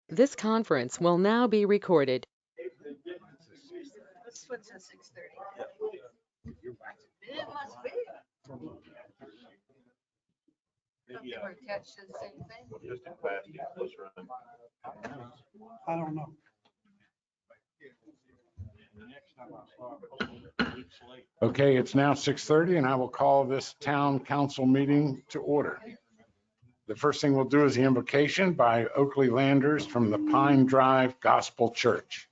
This conference will now be recorded. This one says 6:30. It must be. They were attached to the same thing. I don't know. Okay, it's now 6:30 and I will call this town council meeting to order. The first thing we'll do is the invocation by Oakley Landers from the Pine Drive Gospel Church.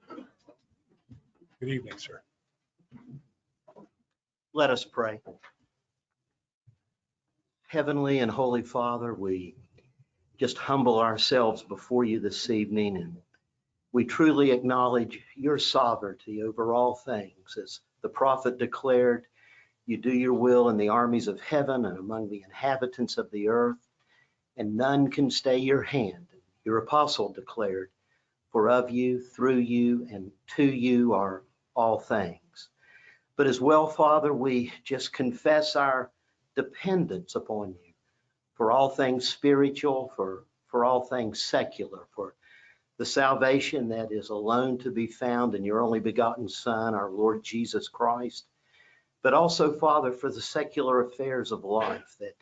Good evening, sir. Let us pray. Heavenly and Holy Father, we just humble ourselves before you this evening, and we truly acknowledge your sovereignty over all things. As the prophet declared, you do your will in the armies of heaven and among the inhabitants of the earth, and none can stay your hand. Your apostle declared, for of you, through you, and to you are all things. But as well, Father, we just confess our dependence upon you for all things spiritual, for all things secular, for the salvation that is alone to be found in your only begotten Son, our Lord Jesus Christ. But also, Father, for the secular affairs of life, that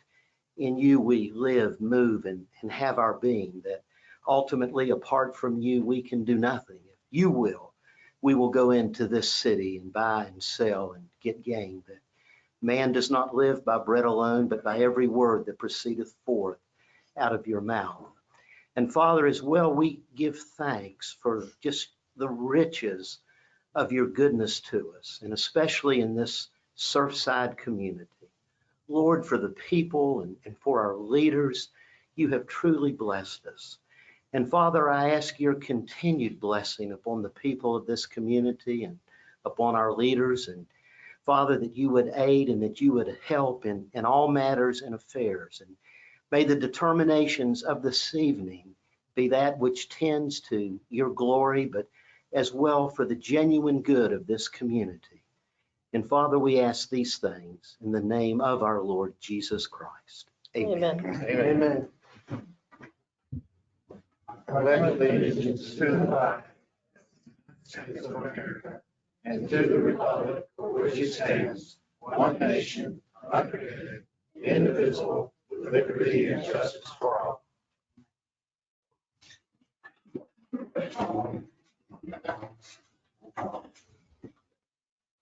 in you we live, move, and have our being, that ultimately, apart from you, we can do nothing. If you will, we will go into this city and buy and sell and get gain. That man does not live by bread alone, but by every word that proceedeth forth out of your mouth. And Father, as well, we give thanks for just the riches of your goodness to us, and especially in this Surfside community. Lord, for the people and for our leaders, you have truly blessed us. And Father, I ask your continued blessing upon the people of this community and upon our leaders. And Father, that you would aid and that you would help in all matters and affairs. And may the determinations of this evening be that which tends to your glory, but as well for the genuine good of this community. And Father, we ask these things in the name of our Lord Jesus Christ. Amen. Amen. I pledge allegiance to the flag of America and to the republic for which it stands, one nation, under God, indivisible, with liberty and justice for all.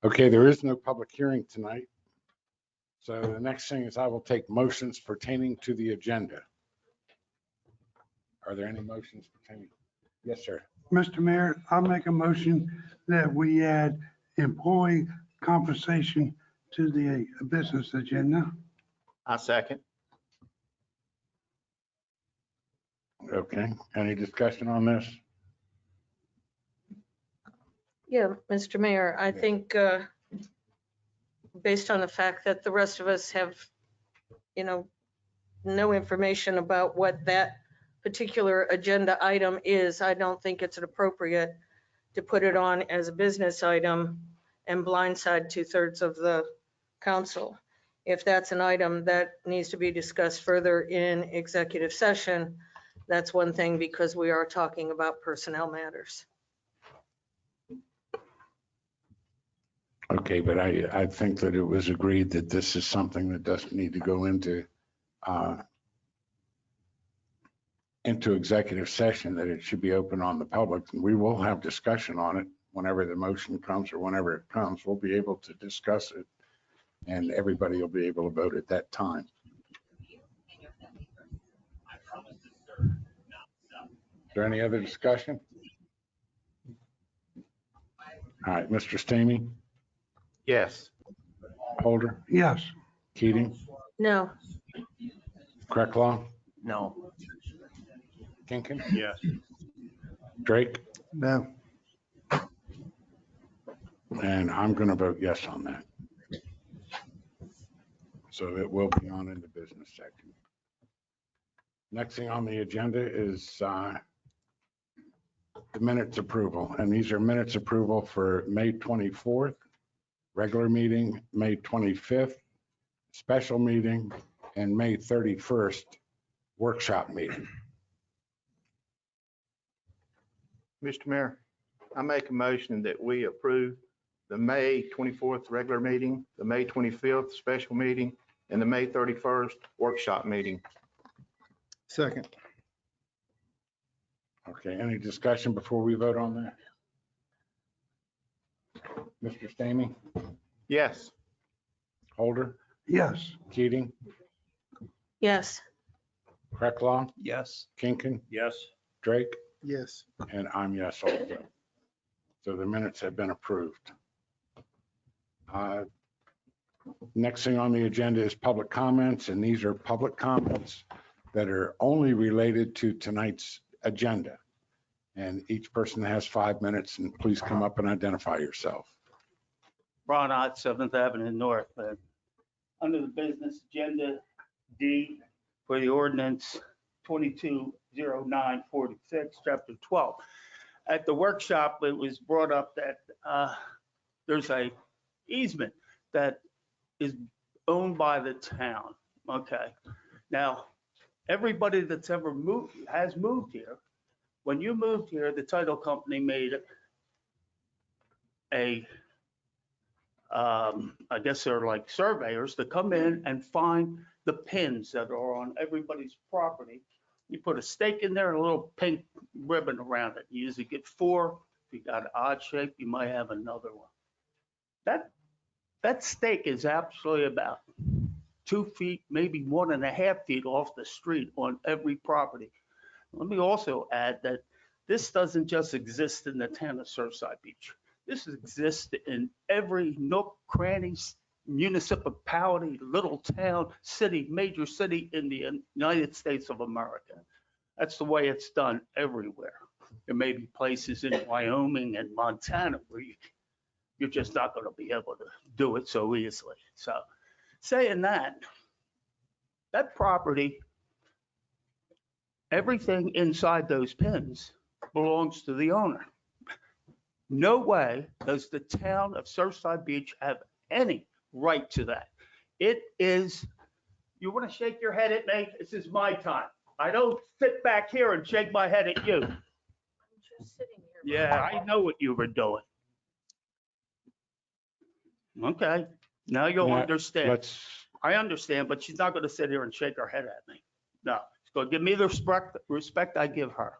Okay, there is no public hearing tonight. So the next thing is I will take motions pertaining to the agenda. Are there any motions pertaining? Yes, sir. Mr. Mayor, I'll make a motion that we add employee compensation to the business agenda. I second. Okay, any discussion on this? Yeah, Mr. Mayor, I Yeah. think based on the fact that the rest of us have, no information about what that particular agenda item is, I don't think it's appropriate to put it on as a business item and blindside 2/3 of the council. If that's an item that needs to be discussed further in executive session, that's one thing, because we are talking about personnel matters. Okay, but I think that it was agreed that this is something that doesn't need to go into executive session, that it should be open on the public. And we will have discussion on it whenever the motion comes or whenever it comes. We'll be able to discuss it and everybody will be able to vote at that time. Is there any other discussion? All right, Mr. Stamey, Yes. Holder, Yes. Keating, No. Crecklaw, No. Kinkin, Yes. Drake, No. and I'm going to vote yes on that. So it will be on in the business section. Next thing on the agenda is the minutes approval. And these are minutes approval for May 24th, regular meeting, May 25th, special meeting, and May 31st, workshop meeting. Mr. Mayor, I make a motion that we approve the May 24th regular meeting, the May 25th special meeting, and the May 31st workshop meeting. Second. Okay, any discussion before we vote on that? Mr. Stamey, Yes. Holder, Yes, Keating, Yes, Recklaw, Yes. Kinkin, Yes. Drake, Yes. and I'm yes also. So the minutes have been approved. Next thing on the agenda is public comments, and these are public comments that are only related to tonight's agenda. And each person has 5 minutes, and please come up and identify yourself. Ron Ott, 7th Avenue North. Under the business agenda D for the ordinance 220946, chapter 12. At the workshop, it was brought up that there's a easement that is owned by the town. Okay. Now, everybody that's ever has moved here, when you moved here, the title company made I guess they're like surveyors to come in and find the pins that are on everybody's property. You put a stake in there and a little pink ribbon around it. You usually get 4. If you got an odd shape, you might have another one. That stake is actually about 2 feet, maybe 1.5 feet off the street on every property. Let me also add that this doesn't just exist in the town of Surfside Beach. This exists in every nook, cranny, municipality, little town, city, major city in the United States of America. That's the way it's done everywhere. There may be places in Wyoming and Montana where you're just not going to be able to do it so easily. So saying that property, everything inside those pins belongs to the owner. No way does the town of Surfside Beach have any right to that. It is, you want to shake your head at me? This is my time. I don't sit back here and shake my head at you. I'm just sitting here. Yeah, I know what you were doing. Okay, now you'll Yeah, understand. Let's, I understand, but she's not going to sit here and shake her head at me. No, she's going to give me the respect I give her.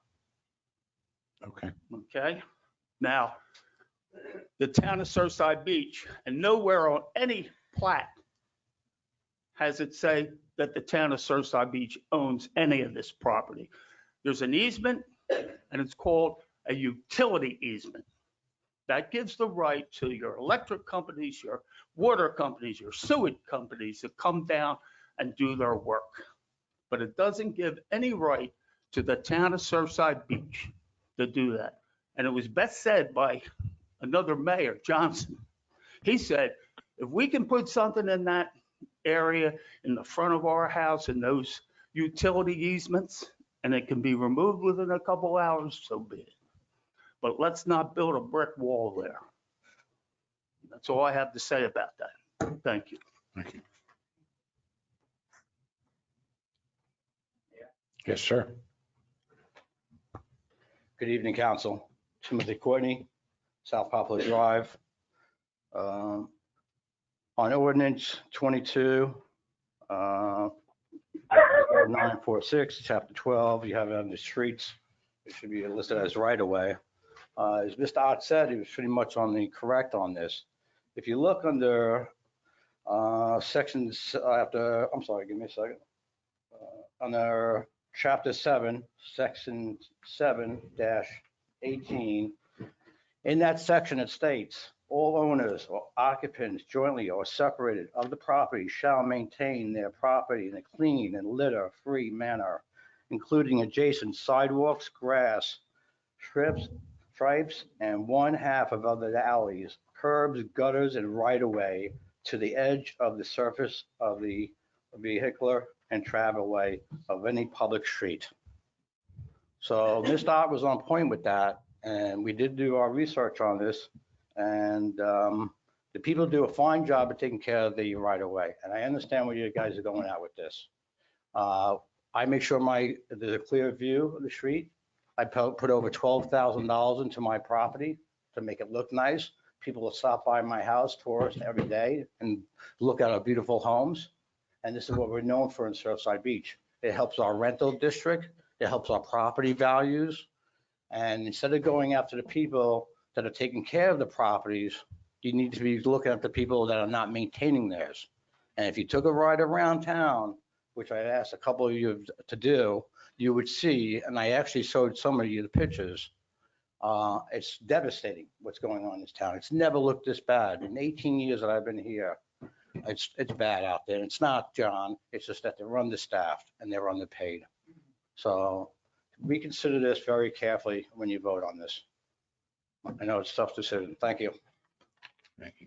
okay. Okay? Now, the town of Surfside Beach, and nowhere on any plat has it say that the town of Surfside Beach owns any of this property. There's an easement, and it's called a utility easement. That gives the right to your electric companies, your water companies, your sewage companies to come down and do their work. But it doesn't give any right to the town of Surfside Beach to do that. And it was best said by another mayor, Johnson. He said, if we can put something in that area in the front of our house in those utility easements, and it can be removed within a couple hours, so be it. But let's not build a brick wall there. That's all I have to say about that. Thank you. Thank you. Yes, sir. Good evening, council. Timothy Courtney, South Poplar Drive. On ordinance 220946, chapter 12, you have it on the streets. It should be listed as right of way. As Mr. Ott said, he was pretty much on the correct on this. If you look under sections after, I'm sorry, give me a second. Under chapter 7, section 7-18, in that section it states, all owners or occupants jointly or separated of the property shall maintain their property in a clean and litter-free manner, including adjacent sidewalks, grass, stripes, and 1/2 of other alleys, curbs, gutters, and right-of-way to the edge of the surface of the vehicular and travelway of any public street. So Ms. Ott was on point with that, and we did do our research on this, and the people do a fine job of taking care of the right-of-way, and I understand where you guys are going at with this. I make sure there's a clear view of the street. I put over $12,000 into my property to make it look nice. People will stop by my house, tourists every day, and look at our beautiful homes. And this is what we're known for in Surfside Beach. It helps our rental district. It helps our property values. And instead of going after the people that are taking care of the properties, you need to be looking at the people that are not maintaining theirs. And if you took a ride around town, which I asked a couple of you to do, you would see, and I actually showed some of you the pictures, it's devastating what's going on in this town. It's never looked this bad. In 18 years that I've been here, it's bad out there. It's not, John, it's just that they're understaffed and they're underpaid. So reconsider this very carefully when you vote on this. I know it's a tough decision. Thank you. Thank you.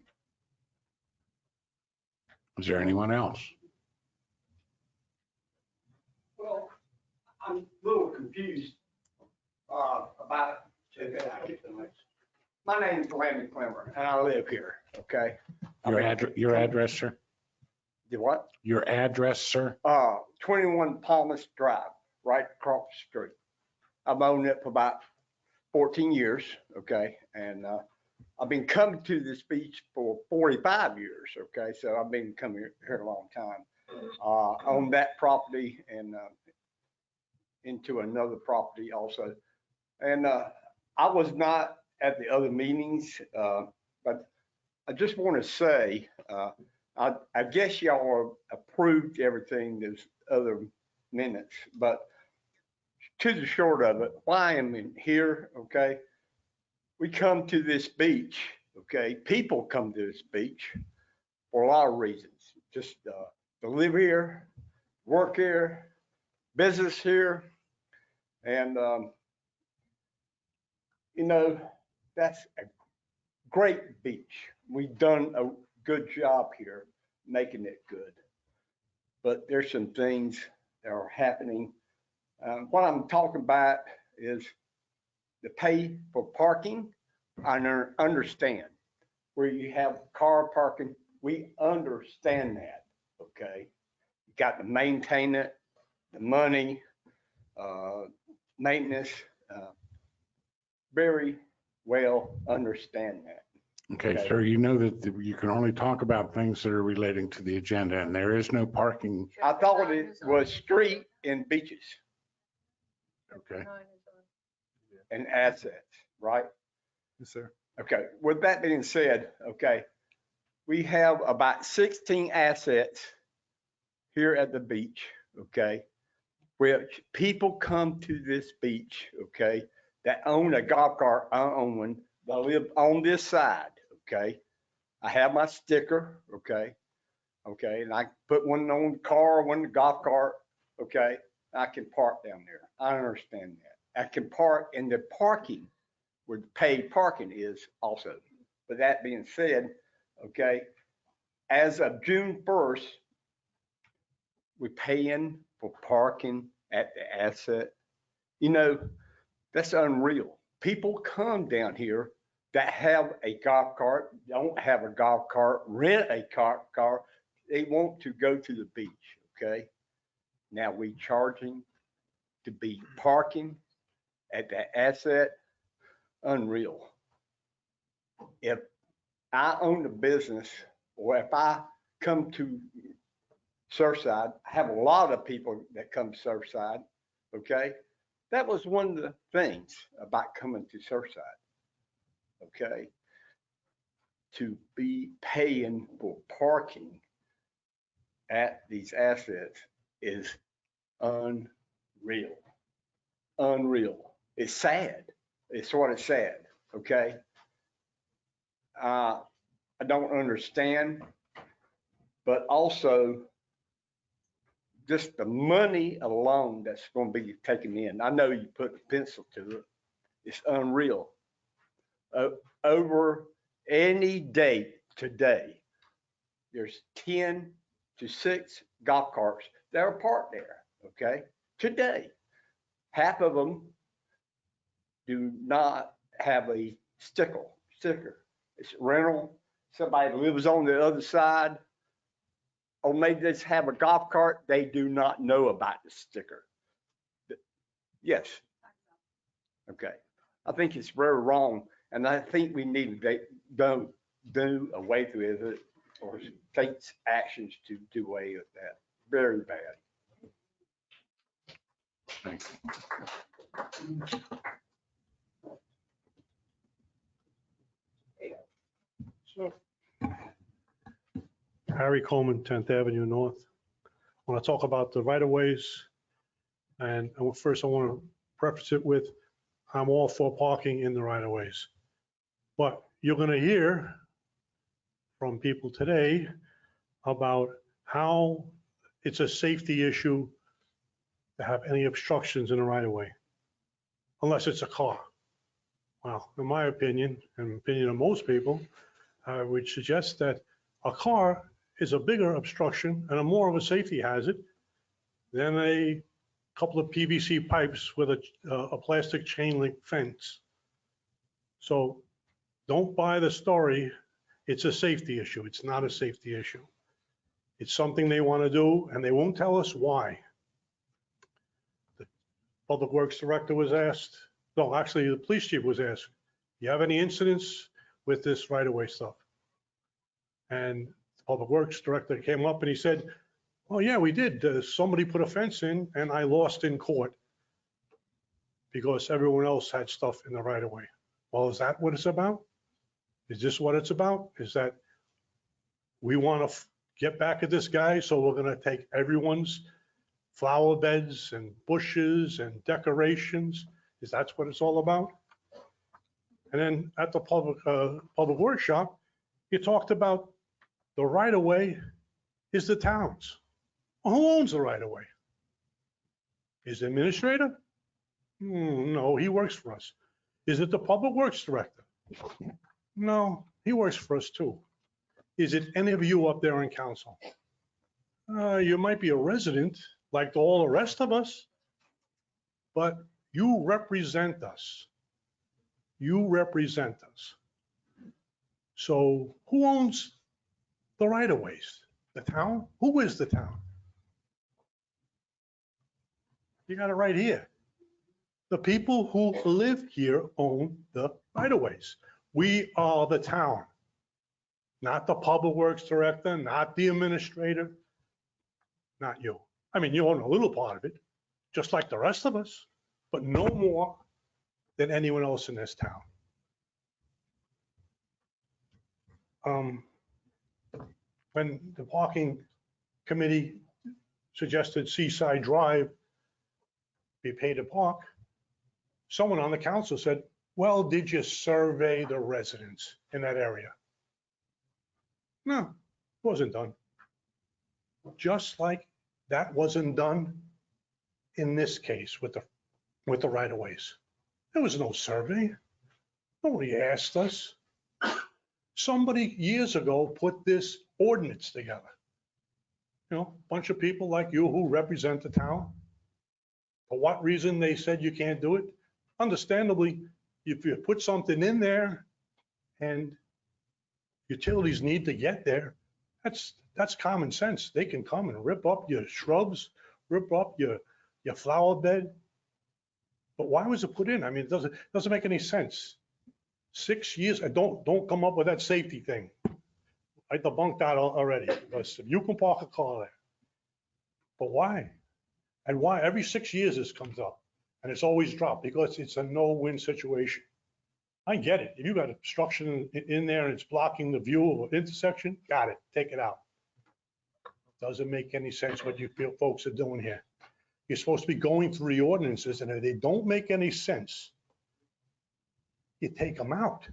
Is there anyone else? Well, I'm a little confused about, my name is Randy Clemmer and I live here, okay? Your address, sir? You what? Your address, sir? 21 Palmas Drive, right across the street. I've owned it for about 14 years, okay? And I've been coming to this beach for 45 years, okay? So I've been coming here a long time. On that property and into another property also. And I was not at the other meetings, but I just want to say, I guess y'all approved everything, those other minutes, but to the short of it, why I'm in here, okay? We come to this beach, okay? People come to this beach for a lot of reasons. Just to live here, work here, business here. And, you know, that's a great beach. We've done a good job here making it good. But there's some things that are happening. What I'm talking about is the pay for parking. I understand where you have car parking. We understand that, okay? You got to maintain it, the money, maintenance, very well understand that. Okay, sir, you know that you can only talk about things that are relating to the agenda, and there is no parking. I thought it was street and beaches Okay. and assets, right? Yes, sir. Okay, with that being said, okay, we have about 16 assets here at the beach, okay? Where people come to this beach, okay, that own a golf cart. I own one. I live on this side, okay? I have my sticker, okay? Okay, and I put one on the car, one in the golf cart, okay? I can park down there. I understand that. I can park in the parking where the paid parking is also. But that being said, okay, as of June 1st, we're paying for parking at the asset. You know, that's unreal. People come down here that have a golf cart, don't have a golf cart, rent a car, they want to go to the beach, okay? Now we charging to be parking at the asset, unreal. If I own a business or if I come to Surfside, I have a lot of people that come to Surfside, okay? That was one of the things about coming to Surfside, okay? To be paying for parking at these assets is unreal. Unreal. It's sad. It's sort of sad, okay? I don't understand, but also just the money alone that's going to be taken in. I know you put a pencil to it. It's unreal. Over any day today, there's 10 to 6 golf carts that are parked there, okay? Today, half of them do not have a sticker. It's rental. Somebody lives on the other side. Or maybe they just have a golf cart. They do not know about the sticker. Yes. Okay. I think it's very wrong, and I think we need to do away with it or take actions to do away with that. Very bad. Thank you. Harry Coleman, 10th Avenue North. I want to talk about the right-of-ways. And first I want to preface it with, I'm all for parking in the right-of-ways. But you're going to hear from people today about how it's a safety issue to have any obstructions in the right-of-way, unless it's a car. Well, in my opinion, and the opinion of most people, I would suggest that a car is a bigger obstruction and a more of a safety hazard than a couple of PVC pipes with a plastic chain link fence. So don't buy the story. It's a safety issue. It's not a safety issue. It's something they want to do, and they won't tell us why. The Public Works Director was asked, no, actually the police chief was asked, you have any incidents with this right-of-way stuff? And the Public Works Director came up and he said, oh yeah, we did. Somebody put a fence in and I lost in court because everyone else had stuff in the right-of-way. Well, is that what it's about? Is this what it's about? Is that we want to get back at this guy, so we're going to take everyone's flower beds and bushes and decorations? Is that what it's all about? And then at the public workshop, you talked about the right-of-way is the town's. Well, who owns the right-of-way? Is the administrator? No, he works for us. Is it the Public Works Director? No, he works for us too. Is it any of you up there in council? You might be a resident like all the rest of us, but you represent us. You represent us. So who owns the right-of-ways? The town? Who is the town? You got it right here. The people who live here own the right-of-ways. We are the town, not the Public Works Director, not the administrator, not you. I mean, you own a little part of it, just like the rest of us, but no more than anyone else in this town. When the parking committee suggested Seaside Drive be paid to park, someone on the council said, well, did you survey the residents in that area? No, it wasn't done. Just like that wasn't done in this case with the right-of-ways. There was no survey. Nobody asked us. Somebody years ago put this ordinance together. You know, a bunch of people like you who represent the town. For what reason they said you can't do it? Understandably, if you put something in there and utilities need to get there, that's common sense. They can come and rip up your shrubs, rip up your flower bed. But why was it put in? I mean, it doesn't make any sense. 6 years, don't come up with that safety thing. I debunked that already. Because you can park a car there. But why? And why every 6 years this comes up and it's always dropped? Because it's a no-win situation. I get it. If you got obstruction in there and it's blocking the view of an intersection, got it, take it out. Doesn't make any sense what you folks are doing here. You're supposed to be going through the ordinances, and if they don't make any sense, you take them out.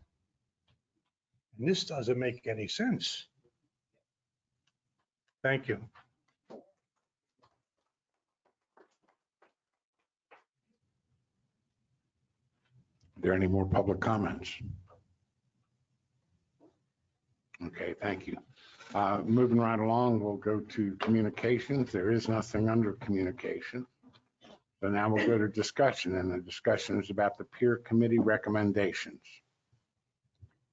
And this doesn't make any sense. Thank you. Are there any more public comments? Okay, thank you. Moving right along, we'll go to communications. There is nothing under communication. So now we'll go to discussion, and the discussion is about the peer committee recommendations.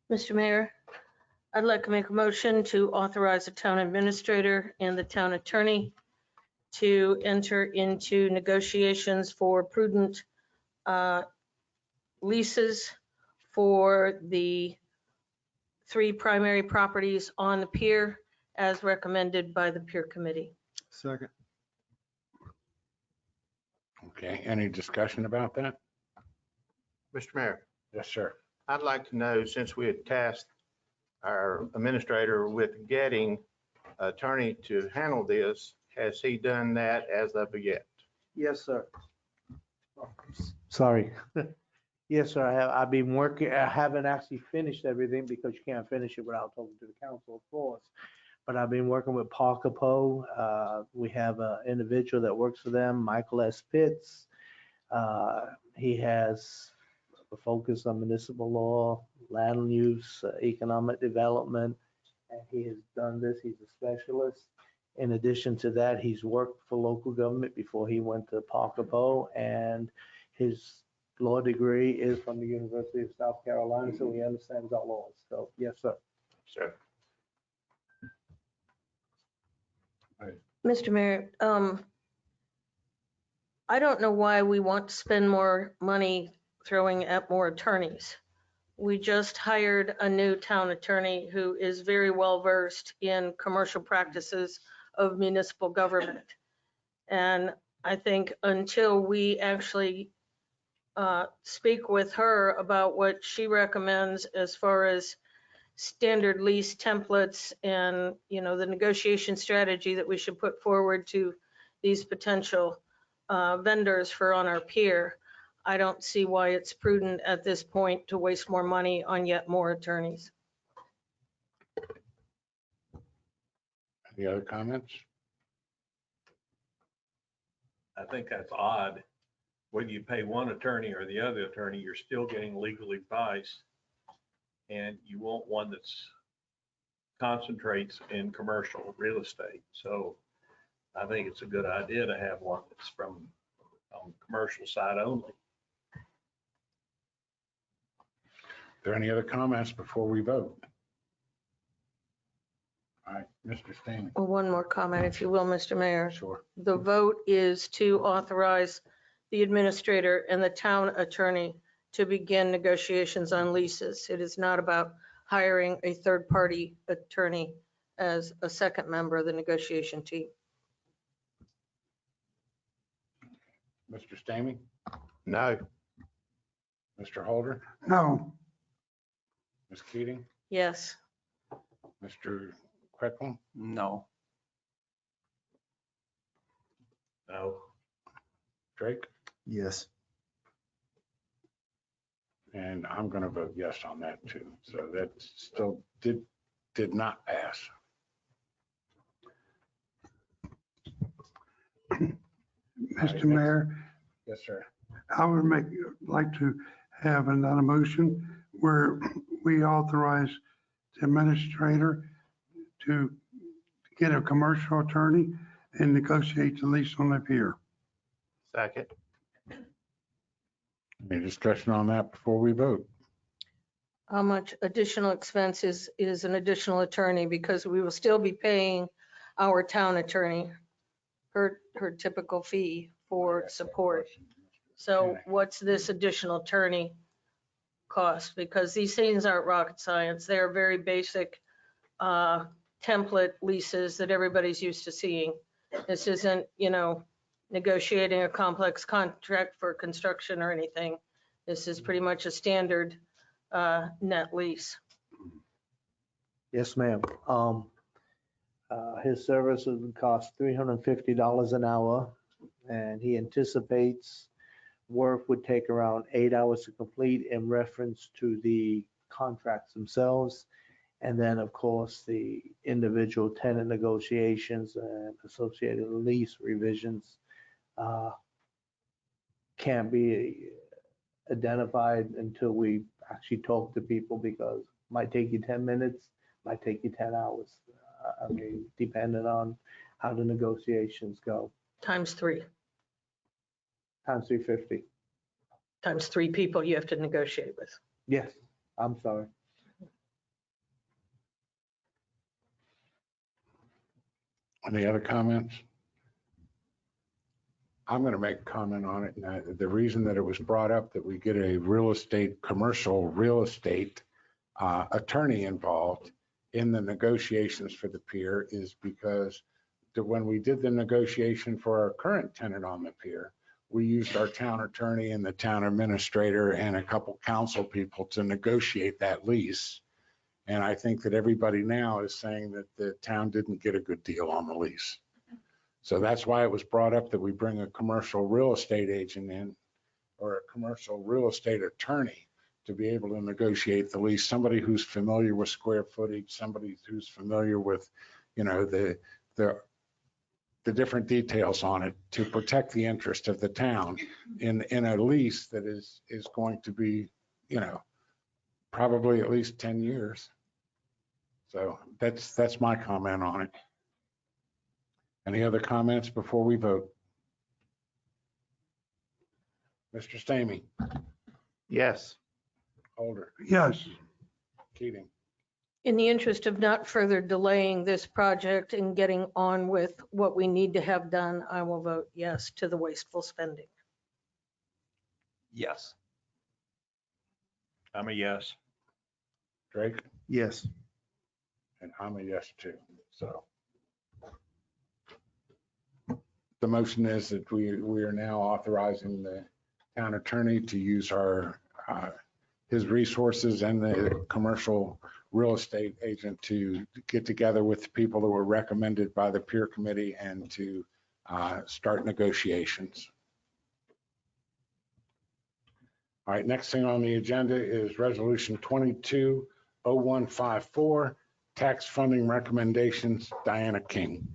Mr. Mayor, I'd like to make a motion to authorize the town administrator and the town attorney to enter into negotiations for prudent leases for the 3 primary properties on the pier as recommended by the pier committee. Second. Okay, any discussion about that? Mr. Mayor, Yes, sir. I'd like to know, since we had tasked our administrator with getting attorney to handle this, has he done that as of yet? Yes, sir. Sorry. Yes, sir. I've been working, I haven't actually finished everything because you can't finish it without talking to the council, of course. But I've been working with Parker Poe. We have an individual that works for them, Michael S. Pitts. He has a focus on municipal law, land use, economic development, and he has done this. He's a specialist. In addition to that, he's worked for local government before he went to Parker Poe, and his law degree is from the University of South Carolina, so he understands our laws. So, yes, sir. Sir. Mr. Mayor, I don't know why we want to spend more money throwing at more attorneys. We just hired a new town attorney who is very well versed in commercial practices of municipal government. And I think until we actually speak with her about what she recommends as far as standard lease templates and, you know, the negotiation strategy that we should put forward to these potential vendors for on our pier, I don't see why it's prudent at this point to waste more money on yet more attorneys. Any other comments? I think that's odd. Whether you pay one attorney or the other attorney, you're still getting legal advice. And you want one that's concentrates in commercial real estate. So I think it's a good idea to have one that's from on the commercial side only. Are there any other comments before we vote? All right, Mr. Stanley. Well, one more comment, if you will, Mr. Mayor. Sure. The vote is to authorize the administrator and the town attorney to begin negotiations on leases. It is not about hiring a third-party attorney as a second member of the negotiation team. Mr. Stamey? No. Mr. Holder? No. Ms. Keating? Yes. Mr. Quecklin? No. No. Drake? Yes. And I'm going to vote yes on that too. So that still did not pass. Mr. Mayor, Yes, sir. I would like to have another motion where we authorize the administrator to get a commercial attorney and negotiate the lease on the pier. Second. Any discussion on that before we vote? How much additional expense is an additional attorney? Because we will still be paying our town attorney her typical fee for support. So what's this additional attorney cost? Because these things aren't rocket science. They're very basic template leases that everybody's used to seeing. This isn't, you know, negotiating a complex contract for construction or anything. This is pretty much a standard net lease. Yes, ma'am. His services would cost $350 an hour, and he anticipates work would take around 8 hours to complete in reference to the contracts themselves. And then, of course, the individual tenant negotiations and associated lease revisions can't be identified until we actually talk to people, because it might take you 10 minutes, might take you 10 hours. I mean, depending on how the negotiations go. Times 3. Times 350. Times 3 people you have to negotiate with. Yes, I'm sorry. Any other comments? I'm going to make a comment on it. And the reason that it was brought up that we get a commercial real estate attorney involved in the negotiations for the pier is because when we did the negotiation for our current tenant on the pier, we used our town attorney and the town administrator and a couple council people to negotiate that lease. And I think that everybody now is saying that the town didn't get a good deal on the lease. So that's why it was brought up that we bring a commercial real estate agent in or a commercial real estate attorney to be able to negotiate the lease, somebody who's familiar with square footage, somebody who's familiar with, you know, the different details on it to protect the interest of the town in a lease that is going to be, you know, probably at least 10 years. So that's my comment on it. Any other comments before we vote? Mr. Stamey, Yes. Holder, Yes. Keating. In the interest of not further delaying this project and getting on with what we need to have done, I will vote yes to the wasteful spending. Yes. I'm a yes. Drake? Yes. And I'm a yes too. So the motion is that we are now authorizing the town attorney to use his resources and the commercial real estate agent to get together with the people that were recommended by the peer committee and to start negotiations. All right, next thing on the agenda is resolution 220154, tax funding recommendations, Diana King.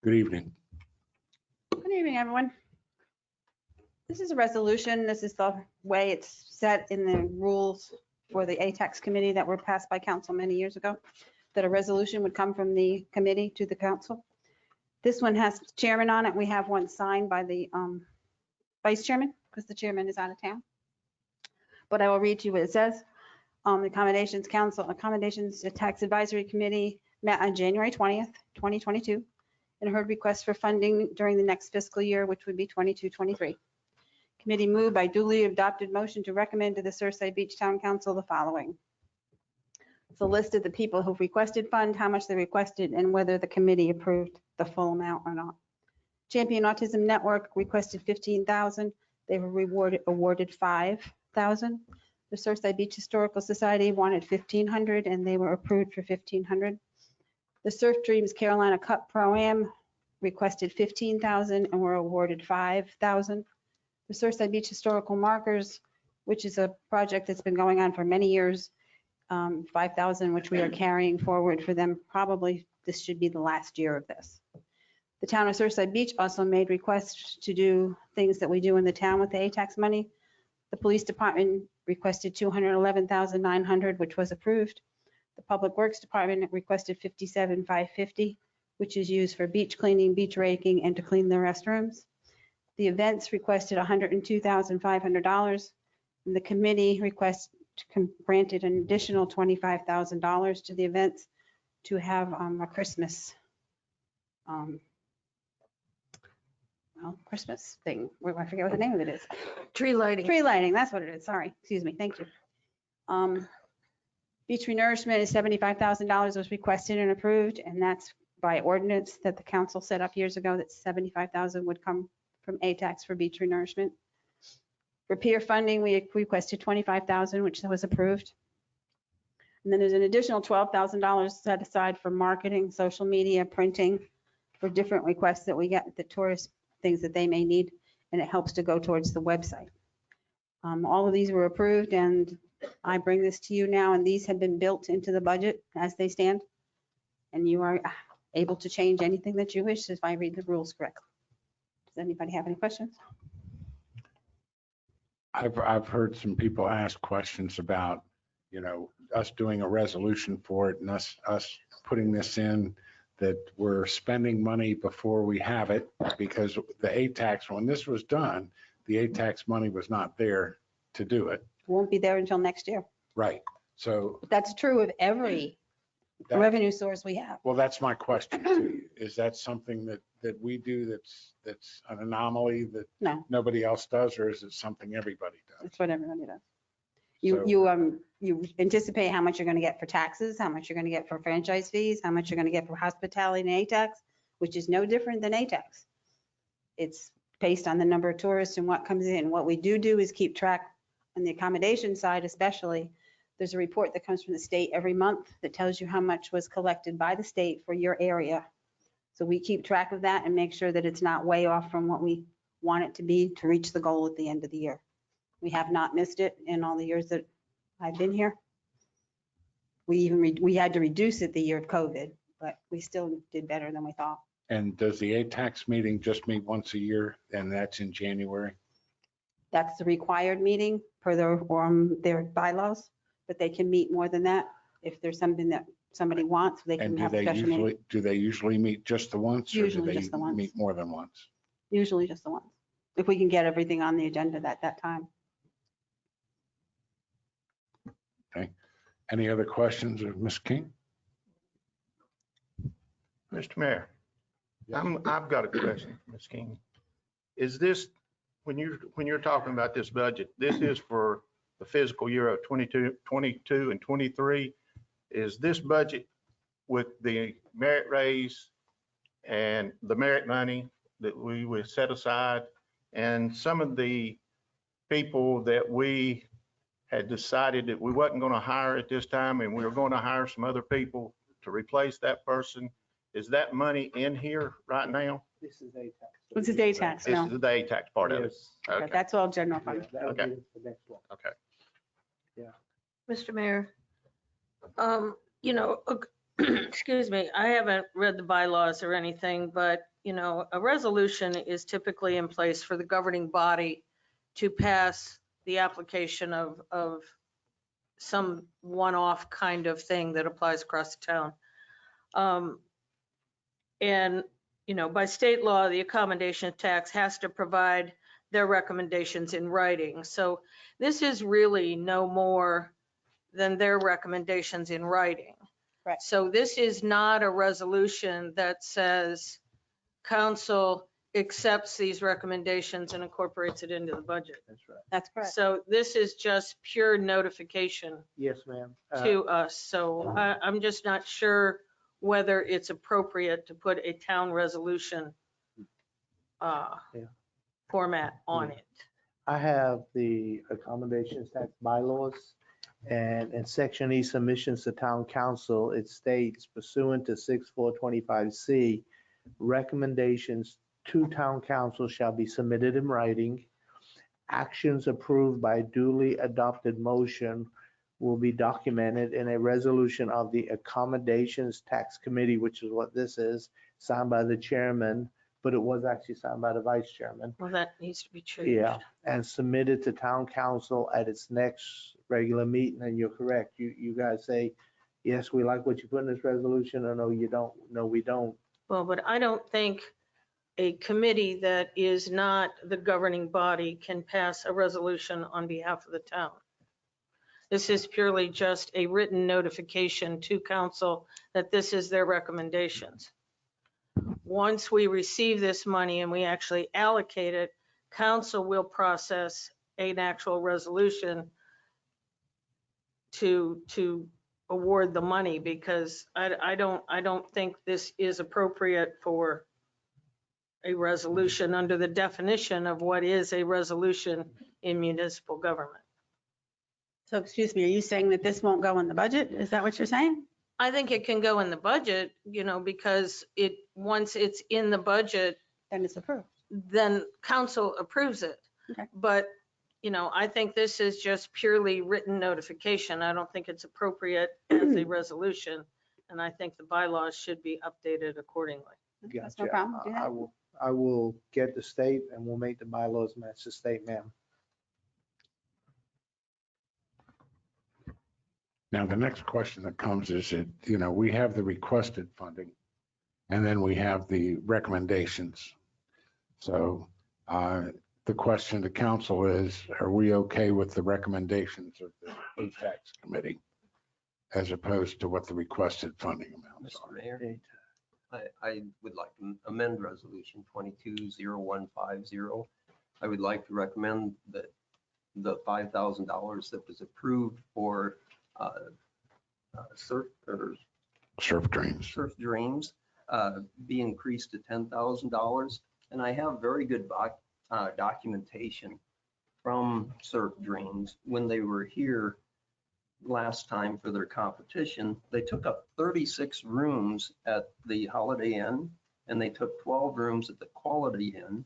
Good evening. Good evening, everyone. This is a resolution. This is the way it's set in the rules for the ATAX committee that were passed by council many years ago, that a resolution would come from the committee to the council. This one has chairman on it. We have one signed by the vice chairman because the chairman is out of town. But I will read to you what it says. The Accommodations Tax Advisory Committee met on January 20th, 2022, and heard requests for funding during the next fiscal year, which would be 22-23. Committee moved by duly adopted motion to recommend to the Surfside Beach Town Council the following. It's a list of the people who've requested fund, how much they requested, and whether the committee approved the full amount or not. Champion Autism Network requested $15,000. They were awarded $5,000. The Surfside Beach Historical Society wanted $1,500 and they were approved for $1,500. The Surf Dreams Carolina Cup Pro-Am requested $15,000 and were awarded $5,000. The Surfside Beach Historical Markers, which is a project that's been going on for many years, $5,000, which we are carrying forward for them. Probably this should be the last year of this. The town of Surfside Beach also made requests to do things that we do in the town with the ATAX money. The police department requested $211,900, which was approved. The Public Works Department requested $57,550, which is used for beach cleaning, beach raking, and to clean the restrooms. The events requested $102,500, and the committee granted an additional $25,000 to the events to have a Christmas Christmas thing. I forget what the name of it is. Tree lighting. Tree lighting, that's what it is. Sorry, excuse me. Thank you. Beach renourishment is $75,000 was requested and approved, and that's by ordinance that the council set up years ago, that $75,000 would come from ATAX for beach renourishment. For peer funding, we requested $25,000, which was approved. And then there's an additional $12,000 set aside for marketing, social media, printing, for different requests that we get, the tourist things that they may need, and it helps to go towards the website. All of these were approved, and I bring this to you now, and these have been built into the budget as they stand. And you are able to change anything that you wish if I read the rules correctly. Does anybody have any questions? I've heard some people ask questions about, you know, us doing a resolution for it and us putting this in, that we're spending money before we have it, because the ATAX, when this was done, the ATAX money was not there to do it. Won't be there until next year. Right. So But that's true of every That- revenue source we have. Well, that's my question to you. Is that something that we do that's an anomaly that No, nobody else does, or is it something everybody does? it's what everybody does. So- You anticipate how much you're going to get for taxes, how much you're going to get for franchise fees, how much you're going to get for hospitality and ATAX, which is no different than ATAX. It's based on the number of tourists and what comes in. What we do is keep track on the accommodation side especially. There's a report that comes from the state every month that tells you how much was collected by the state for your area. So we keep track of that and make sure that it's not way off from what we want it to be to reach the goal at the end of the year. We have not missed it in all the years that I've been here. We had to reduce it the year of COVID, but we still did better than we thought. And does the ATAX meeting just meet once a year, and that's in January? That's the required meeting per their bylaws, but they can meet more than that if there's something that somebody wants, they can And have a special meeting. do they usually meet just the once? Usually Or do just they the once. meet more than once? Usually just the ones. If we can get everything on the agenda at that time. Any other questions of Ms. King? Mr. Mayor, I've got a question, Ms. King. Is this, when you're talking about this budget, this is for the fiscal year of 22 and 23? Is this budget with the merit raise and the merit money that we would set aside and some of the people that we had decided that we wasn't going to hire at this time and we were going to hire some other people to replace that person? Is that money in here right now? This is ATAX. This is ATAX, This no. is the ATAX part of it. Yes. Okay. That's all general fund. That would Okay. be the next one. Okay. Mr. Mayor, excuse me, I haven't read the bylaws or anything, but, a resolution is typically in place for the governing body to pass the application of some one-off kind of thing that applies across the town. And, by state law, the accommodation tax has to provide their recommendations in writing. So this is really no more than their recommendations in writing. Right. So this is not a resolution that says council accepts these recommendations and incorporates it into the budget. That's right. That's correct. So this is just pure notification Yes, ma'am. to us. So I'm just not sure whether it's appropriate to put a town resolution format on it. I have the accommodations tax bylaws, and in section E submissions to town council, it states pursuant to 6425C, recommendations to town council shall be submitted in writing. Actions approved by duly adopted motion will be documented in a resolution of the accommodations tax committee, which is what this is, signed by the chairman, but it was actually signed by the vice chairman. Well, that needs to be changed. Yeah, and submitted to town council at its next regular meeting. And you're correct. You guys say, yes, we like what you put in this resolution, or no, you don't. No, we don't. Well, but I don't think a committee that is not the governing body can pass a resolution on behalf of the town. This is purely just a written notification to council that this is their recommendations. Once we receive this money and we actually allocate it, council will process an actual resolution to award the money, because I don't think this is appropriate for a resolution under the definition of what is a resolution in municipal government. So excuse me, are you saying that this won't go in the budget? Is that what you're saying? I think it can go in the budget, because once it's in the budget, Then it's approved. then council approves it. Okay. But, I think this is just purely written notification. I don't think it's appropriate as a resolution. And I think the bylaws should be updated accordingly. That's no Gotcha. problem. Do that. I will get the state and we'll make the bylaws match the state, ma'am. Now, the next question that comes is that, we have the requested funding and then we have the recommendations. So the question to council is, are we okay with the recommendations of the ATAX committee? as opposed to what the requested funding amounts Mr. are. Mayor, I would like to amend resolution 220150. I would like to recommend that the $5,000 that was approved for surf dreams be increased to $10,000. And I have very good documentation from Surf Dreams. When they were here last time for their competition, they took up 36 rooms at the Holiday Inn, and they took 12 rooms at the Quality Inn.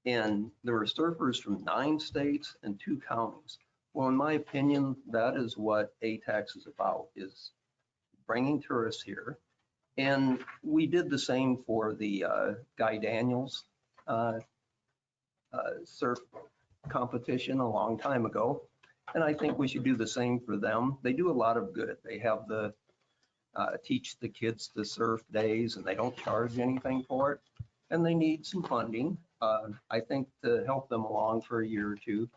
And there were surfers from 9 states and 2 counties. Well, in my opinion, that is what ATAX is about, is bringing tourists here. And we did the same for the Guy Daniels surf competition a long time ago. And I think we should do the same for them. They do a lot of good. They have the teach the kids the surf days, and they don't charge anything for it. And they need some funding. I think to help them along for a year or two.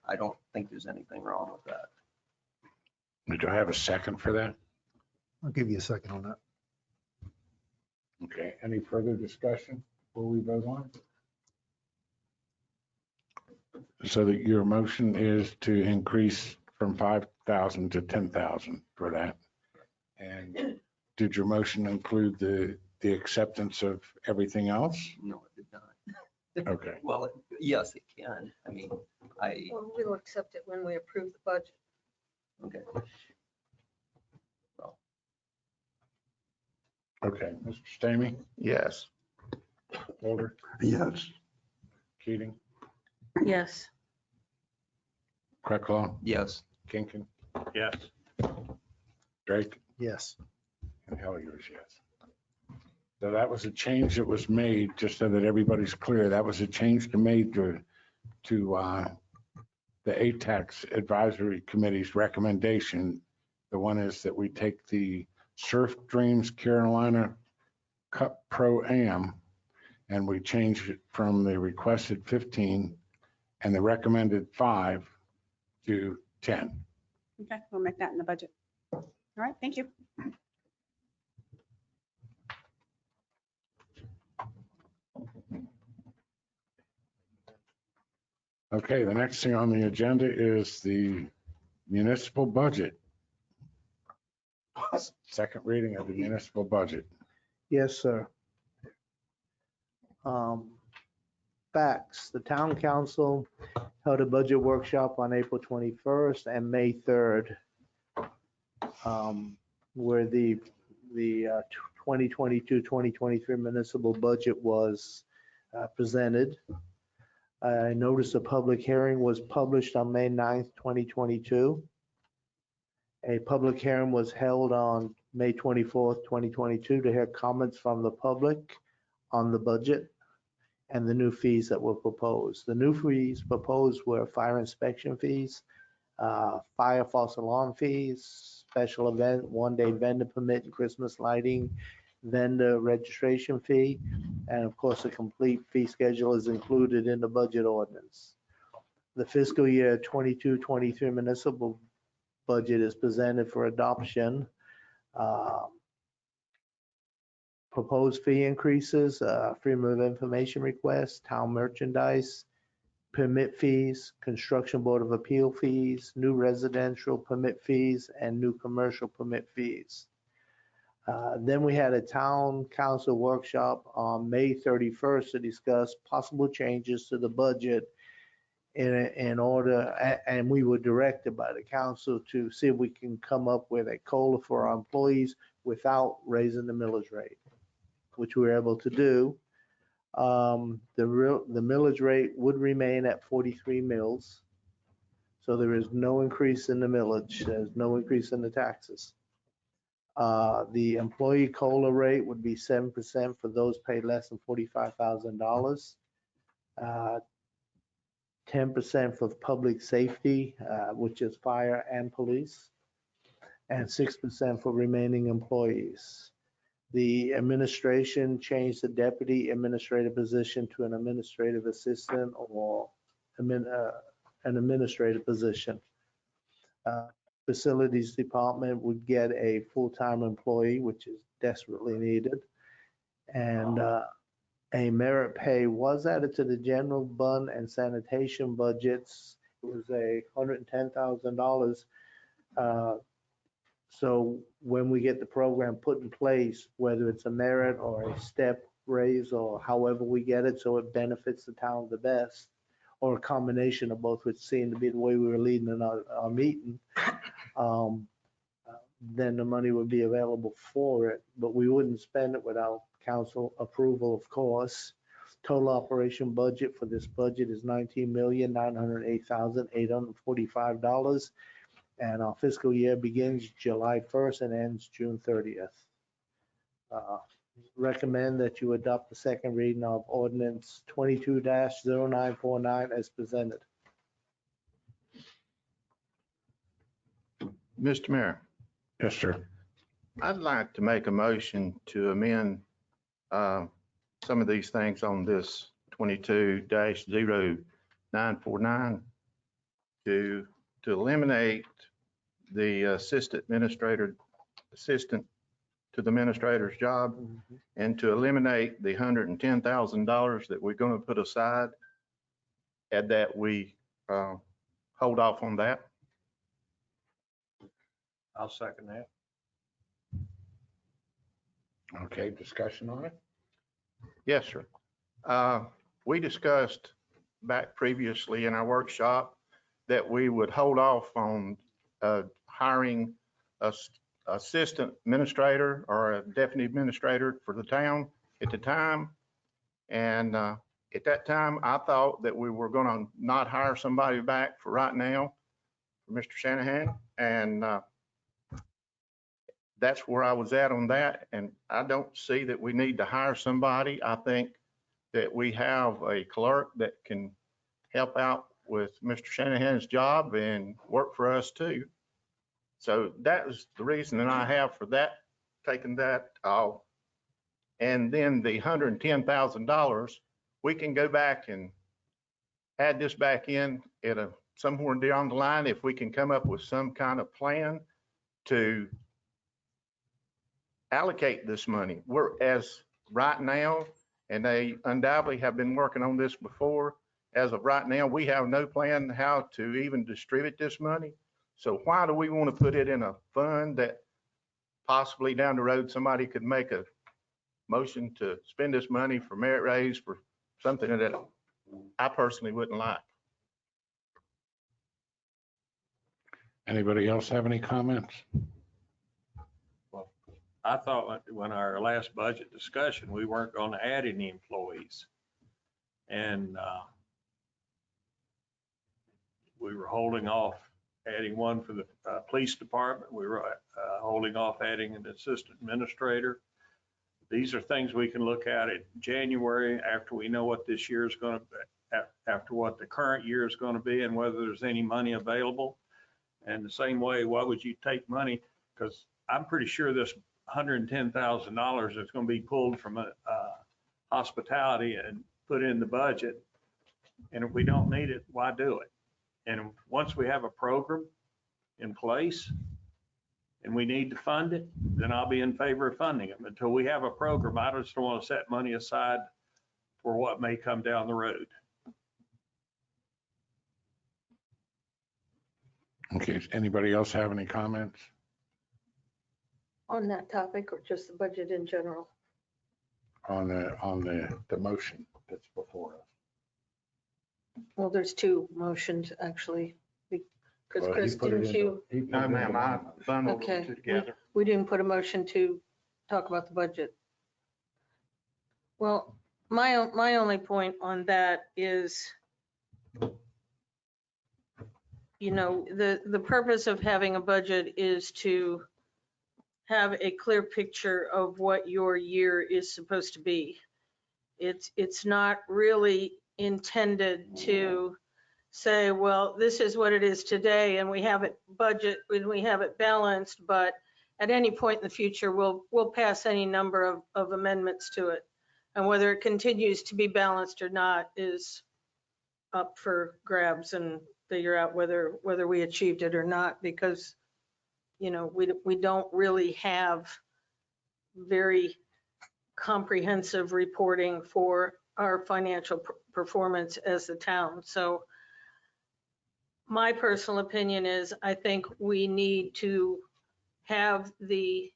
I don't think there's anything wrong with that. Do I have a second for that? I'll give you a second on that. Okay, any further discussion before we vote on it? So that your motion is to increase from 5,000 to 10,000 for that. And did your motion include the acceptance of everything else? No, it did not. Okay. Well, yes, it can. I mean, Well, we'll accept it when we approve the budget. okay. Okay, Mr. Stamey, Yes. Holder, Yes. Keating, Yes. Krecklau, Yes. Kinkin, Yes. Drake, Yes. and Hellier's yes. So that was a change that was made, just so that everybody's clear. That was a change made to the ATAX Advisory Committee's recommendation. The one is that we take the Surf Dreams Carolina Cup Pro-Am and we change it from the requested 15 and the recommended 5 to 10. Okay, we'll make that in the budget. All right, thank you. Okay, the next thing on the agenda is the municipal budget. Second reading of the municipal budget. Yes, sir. Facts, the town council held a budget workshop on April 21st and May 3rd, where the 2022-2023 municipal budget was presented. I noticed a public hearing was published on May 9th, 2022. A public hearing was held on May 24th, 2022 to hear comments from the public on the budget and the new fees that were proposed. The new fees proposed were fire inspection fees, fire false alarm fees, special event, one-day vendor permit and Christmas lighting, vendor registration fee, and of course, a complete fee schedule is included in the budget ordinance. The fiscal year 22-23 municipal budget is presented for adoption. Proposed fee increases, freedom of information requests, town merchandise, permit fees, construction board of appeal fees, new residential permit fees, and new commercial permit fees. Then we had a town council workshop on May 31st to discuss possible changes to the budget in order, and we were directed by the council to see if we can come up with a COLA for our employees without raising the millage rate, which we were able to do. The millage rate would remain at 43 mills. So there is no increase in the millage. There's no increase in the taxes. The employee COLA rate would be 7% for those paid less than $45,000. 10% for public safety, which is fire and police, and 6% for remaining employees. The administration changed the deputy administrative position to an administrative assistant or an administrative position. facilities department would get a full-time employee, which is desperately needed. And a merit pay was added to the general fund and sanitation budgets. It was $110,000. So when we get the program put in place, whether it's a merit or a step raise or however we get it, so it benefits the town the best, or a combination of both, which seemed to be the way we were leading in our meeting, then the money would be available for it, but we wouldn't spend it without council approval, of course. Total operation budget for this budget is $19,908,845. And our fiscal year begins July 1st and ends June 30th. Recommend that you adopt the second reading of ordinance 22-0949 as presented. Mr. Mayor, Yes, sir. I'd like to make a motion to amend some of these things on this 22-0949 to eliminate the assistant to the administrator's job, and to eliminate the $110,000 that we're going to put aside, and that we hold off on that. I'll second that. Okay, discussion on it? Yes, sir. We discussed back previously in our workshop that we would hold off on hiring a assistant administrator or a deputy administrator for the town at the time. And at that time, I thought that we were going to not hire somebody back for right now, for Mr. Shanahan. And that's where I was at on that. And I don't see that we need to hire somebody. I think that we have a clerk that can help out with Mr. Shanahan's job and work for us too. So that was the reason that I have for that, taking that off. And then the $110,000, we can go back and add this back in at somewhere down the line if we can come up with some kind of plan to allocate this money. As right now, and they undoubtedly have been working on this before, as of right now, we have no plan how to even distribute this money. So why do we want to put it in a fund that possibly down the road, somebody could make a motion to spend this money for merit raise for something that I personally wouldn't like? Anybody else have any comments? I thought when our last budget discussion, we weren't going to add any employees. And we were holding off adding one for the police department. We were holding off adding an assistant administrator. These are things we can look at in January after we know what this year is going to be, after what the current year is going to be and whether there's any money available. And the same way, why would you take money? Because I'm pretty sure this $110,000 is going to be pulled from hospitality and put in the budget. And if we don't need it, why do it? And once we have a program in place and we need to fund it, then I'll be in favor of funding it. Until we have a program, I just don't want to set money aside for what may come down the road. Okay, does anybody else have any comments? On that topic or just the budget in general? On the motion that's before us. Well, there's two motions actually, because Well, Chris, he put it didn't into- you? he put No, it ma'am, into- I bundled Okay, them together. we didn't put a motion to talk about the budget. Well, my only point on that is, the purpose of having a budget is to have a clear picture of what your year is supposed to be. It's not really intended to say, well, this is what it is today and we have it balanced, but at any point in the future, we'll pass any number of amendments to it. And whether it continues to be balanced or not is up for grabs and figure out whether we achieved it or not, because we don't really have very comprehensive reporting for our financial performance as a town. So my personal opinion is I think we need to have the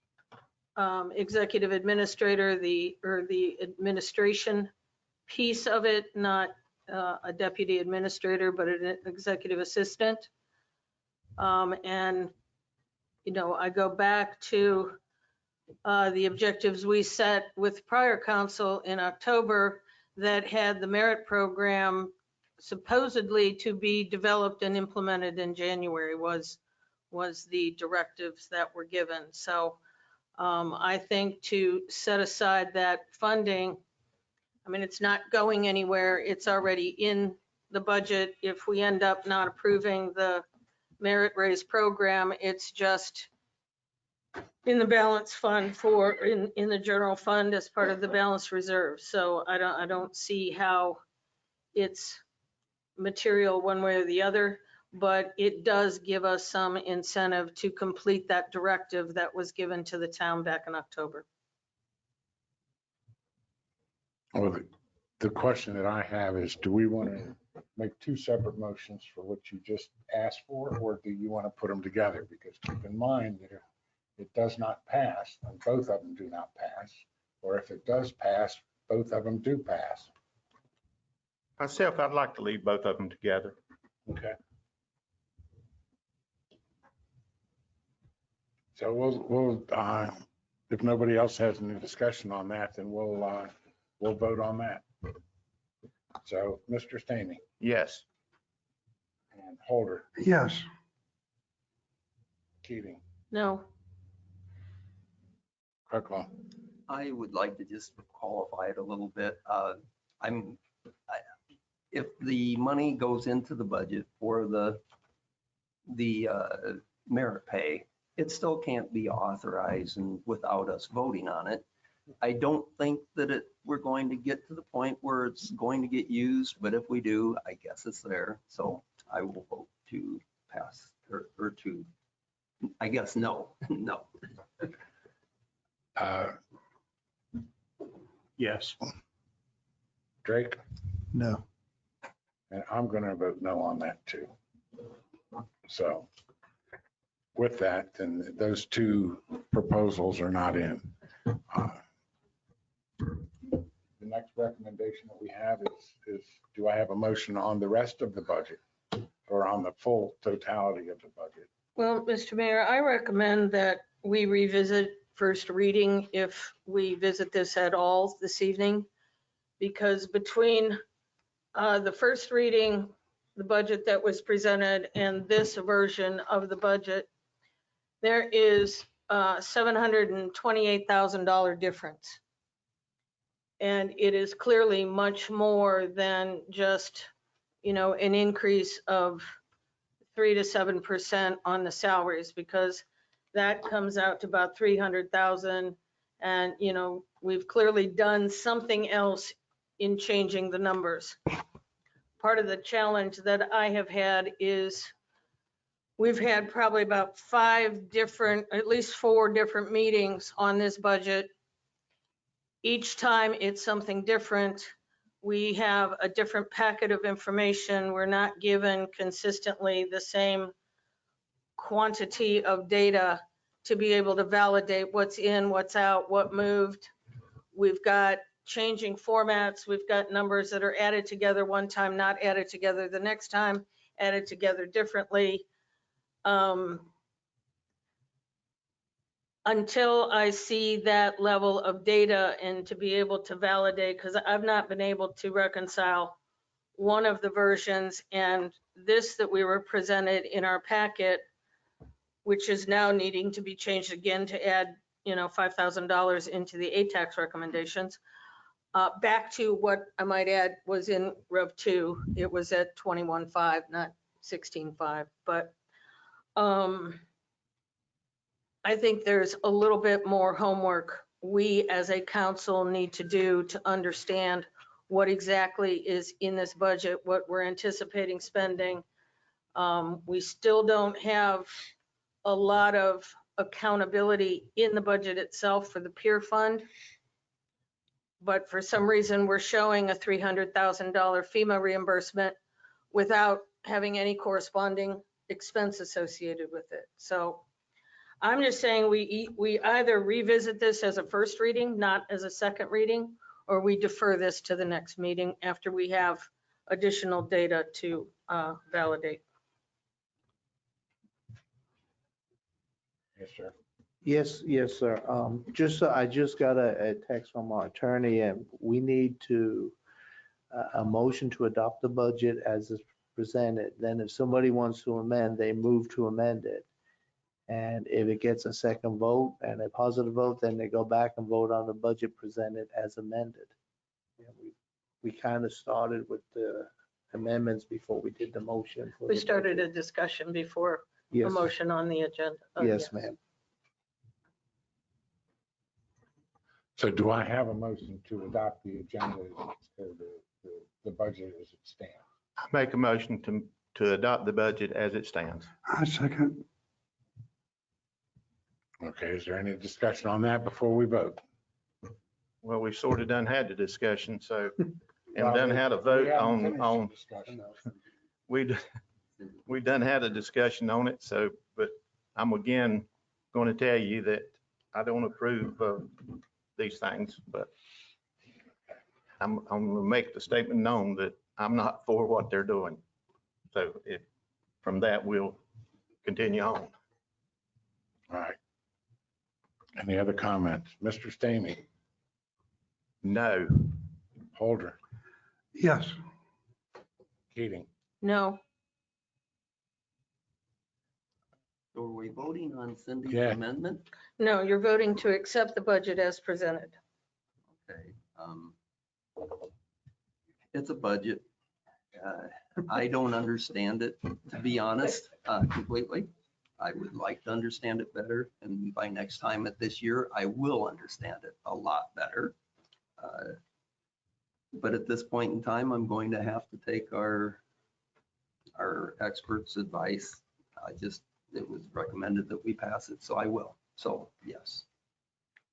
executive administrator, the administration piece of it, not a deputy administrator, but an executive assistant. And, I go back to the objectives we set with prior council in October that had the merit program supposedly to be developed and implemented in January was the directives that were given. So I think to set aside that funding, I mean, it's not going anywhere. It's already in the budget. If we end up not approving the merit raise program, it's just in the balance fund in the general fund as part of the balance reserve. So I don't see how it's material one way or the other, but it does give us some incentive to complete that directive that was given to the town back in October. Well, the question that I have is, do we want to make two separate motions for what you just asked for, or do you want to put them together? Because keep in mind that if it does not pass, and both of them do not pass, or if it does pass, both of them do pass. Myself, I'd like to leave both of them together. Okay. So we'll if nobody else has any discussion on that, then we'll vote on that. So Mr. Stamey Yes. and Holder, Yes. Keating, No, Kirkland. I would like to just qualify it a little bit. If the money goes into the budget for the merit pay, it still can't be authorized and without us voting on it. I don't think that we're going to get to the point where it's going to get used, but if we do, I guess it's there. So I will vote to pass or to, I guess, no, no. Yes. Drake, No. and I'm going to vote no on that too. So with that, then those two proposals are not in. The next recommendation that we have is do I have a motion on the rest of the budget or on the full totality of the budget? well, Mr. Mayor, I recommend that we revisit first reading if we visit this at all this evening, because between the first reading, the budget that was presented, and this version of the budget, there is a $728,000 difference. And it is clearly much more than just, an increase of 3 to 7% on the salaries, because that comes out to about 300,000. And, we've clearly done something else in changing the numbers. Part of the challenge that I have had is we've had probably about at least 4 different meetings on this budget. Each time it's something different. We have a different packet of information. We're not given consistently the same quantity of data to be able to validate what's in, what's out, what moved. We've got changing formats. We've got numbers that are added together one time, not added together the next time, added together differently. Until I see that level of data and to be able to validate, because I've not been able to reconcile one of the versions and this that we were presented in our packet, which is now needing to be changed again to add, $5,000 into the ATAX recommendations. Back to what I might add was in Rev 2, it was at 21.5, not 16.5, but I think there's a little bit more homework we as a council need to do to understand what exactly is in this budget, what we're anticipating spending. We still don't have a lot of accountability in the budget itself for the pier fund. But for some reason, we're showing a $300,000 FEMA reimbursement without having any corresponding expense associated with it. So I'm just saying we either revisit this as a first reading, not as a second reading, or we defer this to the next meeting after we have additional data to validate. Yes, sir. Yes, sir. I just got a text from our attorney, and we need to, a motion to adopt the budget as is presented. Then if somebody wants to amend, they move to amend it. And if it gets a second vote and a positive vote, then they go back and vote on the budget presented as amended. Yeah, we kind of started with the amendments before we did the motion. for We the started a budget. discussion before a Yes, motion on the agenda. Oh, yes, ma'am. So do I have a motion to adopt the agenda, the budget as it stands? Make a motion to adopt the budget as it stands. I second. Okay, is there any discussion on that before we vote? Well, we've sort of done had the discussion, so, and Well, done had a vote we haven't on, finished the on, discussion. we done had a discussion on it, so, but I'm again going to tell you that I don't approve of these things, but I'm going to make the statement known that I'm not for what they're doing. So if, from that, we'll continue on. All right. Any other comments? Mr. Stamey, No. Holder, Yes. Keating, No, So are we voting on Cindy's Yeah. amendment? no, you're voting to accept the budget as presented. Okay. It's a budget. I don't understand it, to be honest, completely. I would like to understand it better, and by next time at this year, I will understand it a lot better. But at this point in time, I'm going to have to take our experts' advice. It was recommended that we pass it, so I will. So, yes.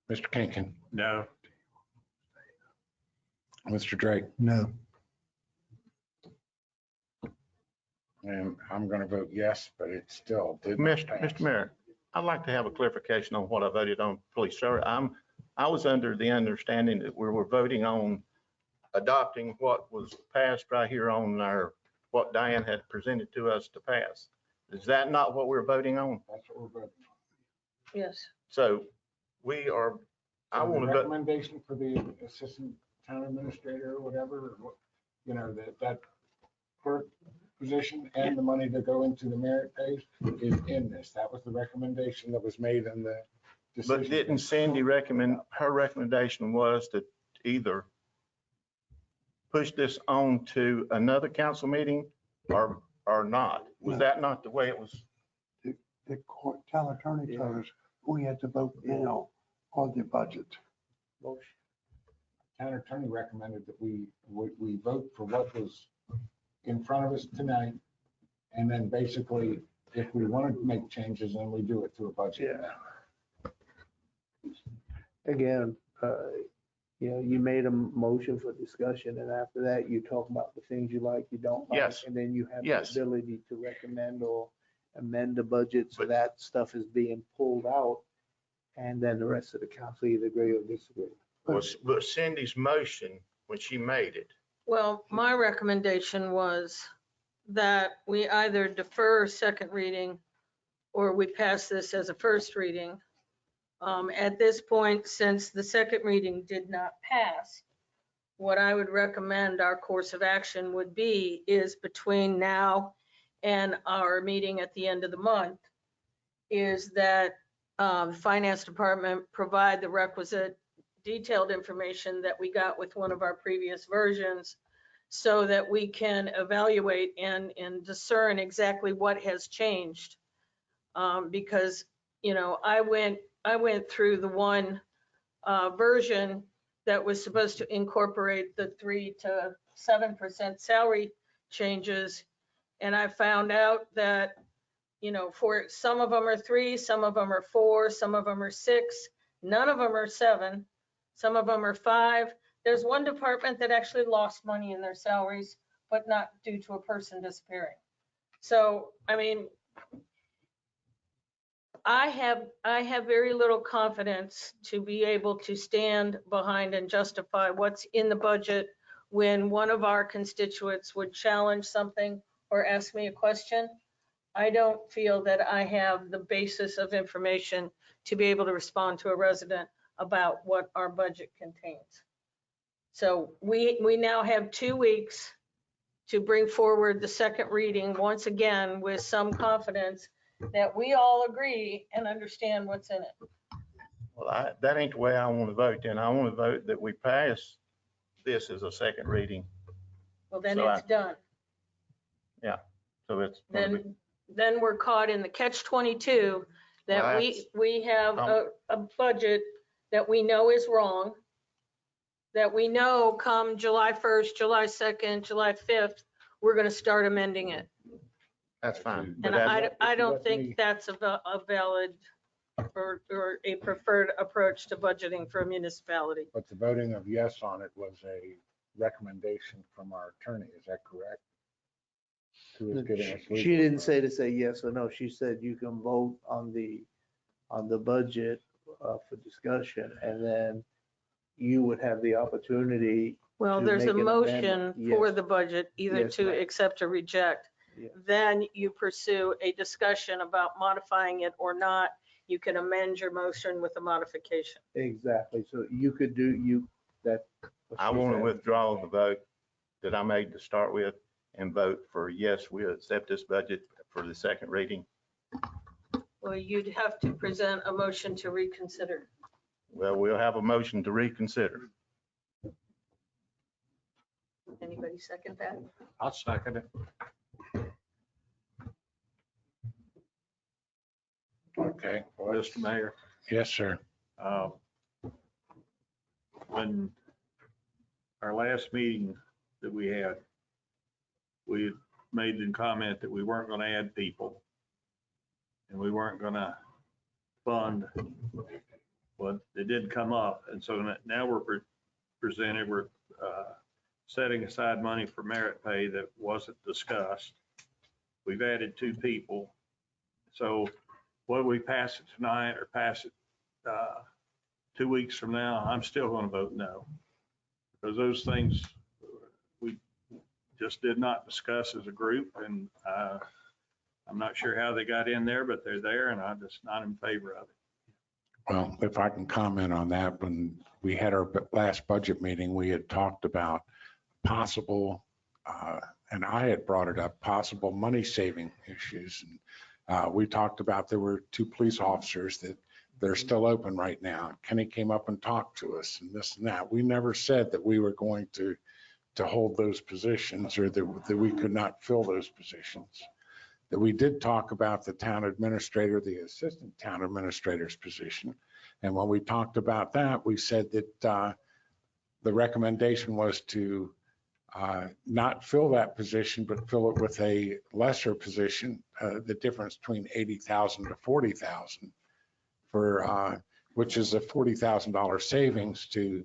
Mr. Kinkin, No. Mr. Drake, No. and I'm going to vote yes, but it still did not pass. Mr. Mayor, I'd like to have a clarification on what I voted on, please, sir. I was under the understanding that we were voting on adopting what was passed right here on what Diane had presented to us to pass. Is that not what we're voting on? That's what we're voting on. Yes. So we are, I So the want to vote, recommendation for the assistant town administrator or whatever, that clerk position and the money to go into the merit pays is in this. That was the recommendation that was made in the decision. but didn't Cindy recommend, her recommendation was to either push this on to another council meeting or not? Was that not the way it was? The town attorney told us we had to vote now on the budget. Town attorney recommended that we vote for what was in front of us tonight. And then basically, if we want to make changes, then we do it through a budget. Again, you made a motion for discussion, and after that, you talk about the things you like, you don't like. Yes. And then you have the Yes. ability to recommend or amend the budget, so that stuff is being pulled out. And then the rest of the council either agree or disagree. But Cindy's motion, when she made it, Well, my recommendation was that we either defer second reading or we pass this as a first reading. At this point, since the second reading did not pass, what I would recommend our course of action would be is between now and our meeting at the end of the month, is that the finance department provide the requisite detailed information that we got with one of our previous versions so that we can evaluate and discern exactly what has changed. Because, I went through the one version that was supposed to incorporate the 3 to 7% salary changes. And I found out that, for some of them are 3, some of them are 4, some of them are 6, none of them are 7, some of them are 5. There's one department that actually lost money in their salaries, but not due to a person disappearing. So, I mean, I have very little confidence to be able to stand behind and justify what's in the budget when one of our constituents would challenge something or ask me a question. I don't feel that I have the basis of information to be able to respond to a resident about what our budget contains. So we now have 2 weeks to bring forward the second reading once again with some confidence that we all agree and understand what's in it. Well, that ain't the way I want to vote then. I want to vote that we pass this as a second reading. Well, then So it's done. So it's gonna be- Then we're caught in the catch-22 that Well, we have a budget that we know is wrong, that we know come July 1st, July 2nd, July 5th, we're going to start amending it. That's fine. But And that- I don't think that's a valid or a preferred approach to budgeting for a municipality. But the voting of yes on it was a recommendation from our attorney. Is that correct? Who is giving us She legal didn't advice. say to say yes or no. She said you can vote on the budget for discussion, and then you would have the opportunity. Well, to there's make a an motion amendment. for Yes. the budget, either Yes, to ma'am. accept or reject. Yeah. Then you pursue a discussion about modifying it or not. You can amend your motion with a modification. Exactly. So you could do that. I want to withdraw the vote that I made to start with and vote for yes, we accept this budget for the second reading. Well, you'd have to present a motion to reconsider. Well, we'll have a motion to reconsider. Anybody second that? I'll second it. Okay. Mr. Mayor, Yes, sir. when our last meeting that we had, we had made the comment that we weren't going to add people and we weren't going to fund, but it did come up. And so now we're presented, we're setting aside money for merit pay that wasn't discussed. We've added 2 people. So whether we pass it tonight or pass it 2 weeks from now, I'm still going to vote no. Because those things we just did not discuss as a group, and I'm not sure how they got in there, but they're there, and I'm just not in favor of it. Well, if I can comment on that, when we had our last budget meeting, we had talked about possible, and I had brought it up, possible money saving issues. And we talked about there were 2 police officers that they're still open right now. Kenny came up and talked to us and this and that. We never said that we were going to hold those positions or that we could not fill those positions. That we did talk about the town administrator, the assistant town administrator's position. And when we talked about that, we said that the recommendation was to not fill that position, but fill it with a lesser position, the difference between 80,000 to 40,000 for, which is a $40,000 savings to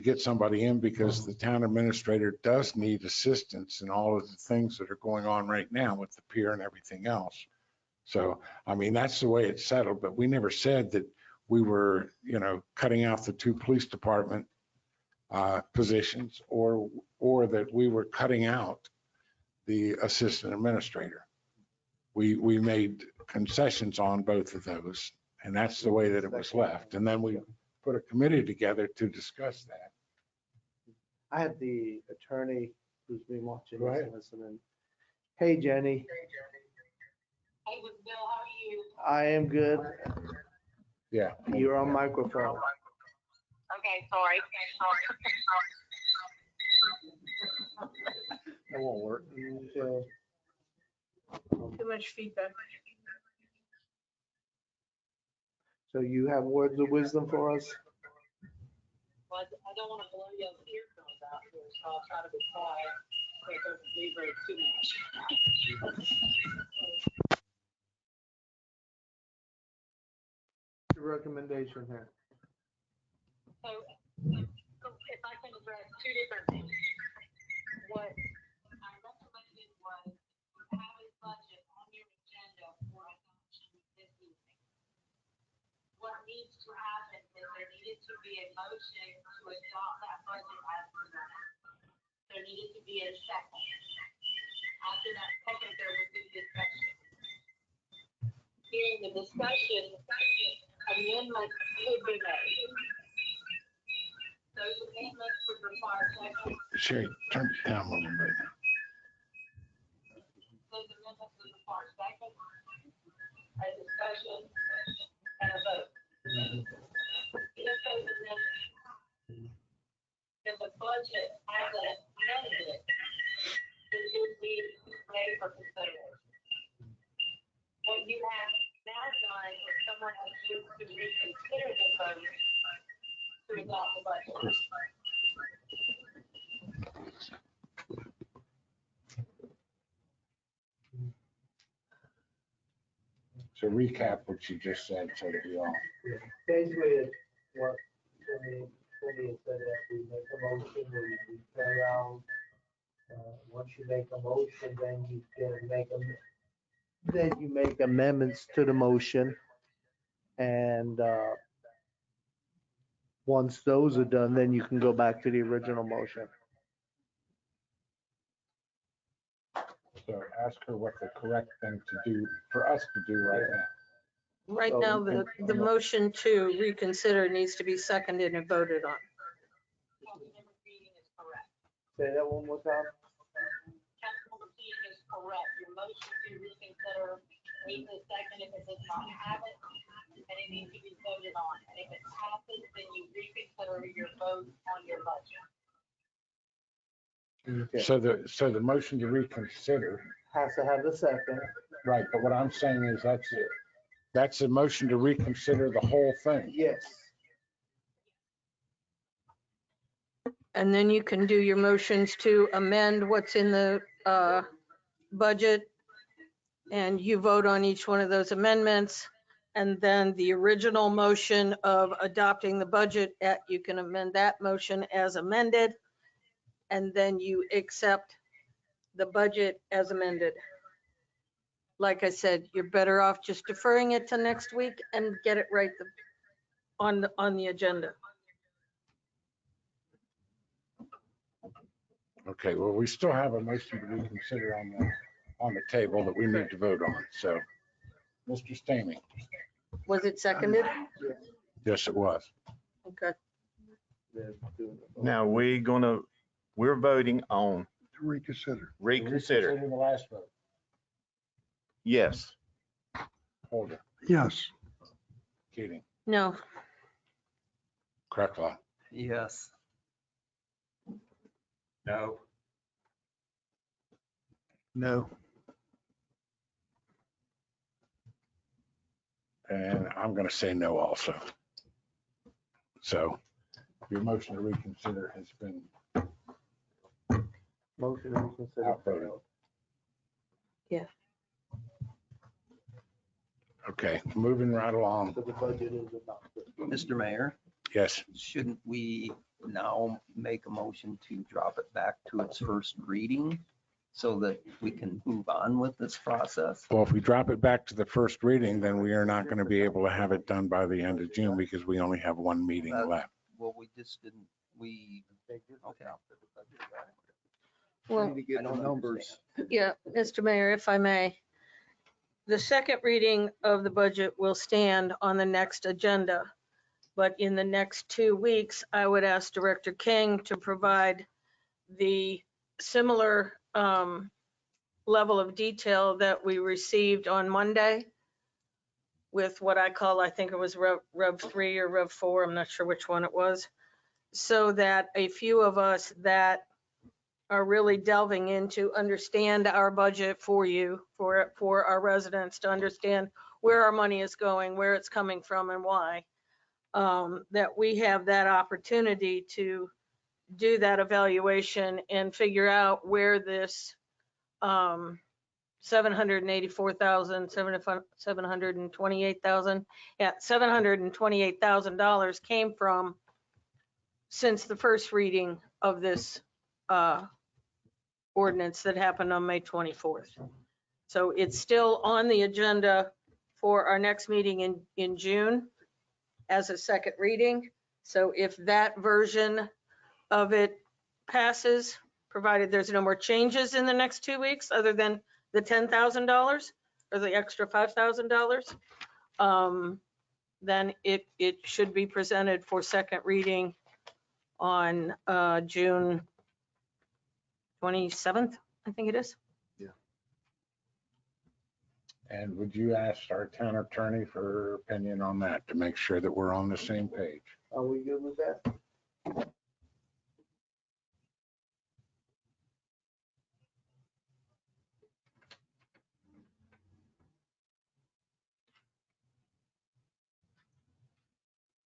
get somebody in, because the town administrator does need assistance in all of the things that are going on right now with the pier and everything else. So, I mean, that's the way it's settled, but we never said that we were, cutting out the 2 police department positions or that we were cutting out the assistant administrator. We made concessions on both of those, and that's the way that it was left. And then we put a committee together to discuss that. I have the attorney who's been watching Go this ahead. and listening. Hey, Jenny. Hey, Bill, how are you? I am good. Yeah. You're on microphone. Okay, sorry. That won't work. Too much feedback. So you have words of wisdom for us? Well, I don't want to blow your eardrums out here, so I'll try to be quiet so it doesn't reverb too much. your recommendation here? So if I can address two different things. What I recommended was have a budget on your agenda for adoption this evening. What needs to happen is there needed to be a motion to adopt that budget as presented. There needed to be a second. After that second, there would be discussion. During the discussion, amendments could be made. Those amendments would require second. Sherry, turn it down a little bit. Those amendments would require second, a discussion, and a vote. If those amendments, then the budget as amended, it would be ready for consideration. What you have now done is someone has used to reconsider the vote to adopt the budget. So recap what you just said so that we all. Basically, it's what Cindy said, that we make a motion, we carry out. Once you make a motion, then you can make amendments to the motion. And once those are done, then you can go back to the original motion. So ask her what the correct thing to do, for us to do right now. Right So- now, the motion to reconsider needs to be seconded and voted on. Councilmember Keating is correct. Say that one more time. Councilmember Keating is correct. Your motion to reconsider needs a second if it does not have it, and it needs to be voted on. And if it passes, then you reconsider your vote on your budget. Okay. So the motion to reconsider, Has to have a second. right, but what I'm saying is that's it. That's a motion to reconsider the whole thing. Yes. And then you can do your motions to amend what's in the budget. And you vote on each one of those amendments. And then the original motion of adopting the budget, you can amend that motion as amended. And then you accept the budget as amended. Like I said, you're better off just deferring it to next week and get it right on the agenda. Okay, well, we still have a motion to reconsider on the table that we need to vote on. So, Mr. Stamey. Was it seconded? Yes, it was. Okay. Now, we're voting on To reconsider. reconsider. The last vote. Yes. Holder, Yes. Keating, No. Cracklaw, Yes. No. No. and I'm going to say no also. So your motion to reconsider has been Motion to reconsider. outvoted. Yeah. Okay, moving right along. So the budget is adopted. Mr. Mayor, Yes, shouldn't we now make a motion to drop it back to its first reading so that we can move on with this process? well, if we drop it back to the first reading, then we are not going to be able to have it done by the end of June because we only have one meeting left. Well, we just didn't, okay. Well, I don't numbers. yeah, Mr. Mayor, if I may. The second reading of the budget will stand on the next agenda. But in the next 2 weeks, I would ask Director King to provide the similar level of detail that we received on Monday with what I call, I think it was Rev 3 or Rev 4, I'm not sure which one it was, so that a few of us that are really delving into understand our budget for you, for our residents, to understand where our money is going, where it's coming from and why, that we have that opportunity to do that evaluation and figure out where this $784,000, $728,000. Yeah, $728,000 came from, since the first reading of this ordinance that happened on May 24th. So it's still on the agenda for our next meeting in June as a second reading. So if that version of it passes, provided there's no more changes in the next 2 weeks, other than the $10,000 or the extra $5,000, then it should be presented for second reading on June 27th, I think it is. And would you ask our town attorney for her opinion on that to make sure that we're on the same page? Are we good with that?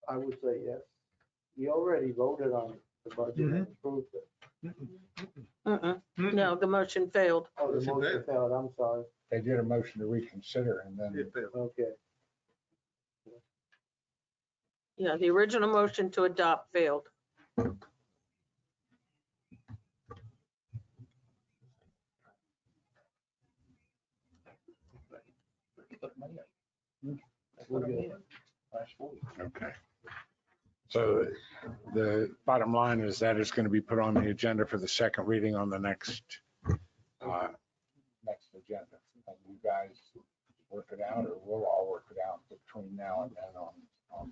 I would say yes. You already voted on the budget and approved it. No, the motion failed. Oh, the motion failed, I'm sorry. They did a motion to reconsider and then. Okay. Yeah, the original motion to adopt failed. Okay. So the bottom line is that it's going to be put on the agenda for the second reading on the next agenda. And you guys work it out, or we'll all work it out between now and then on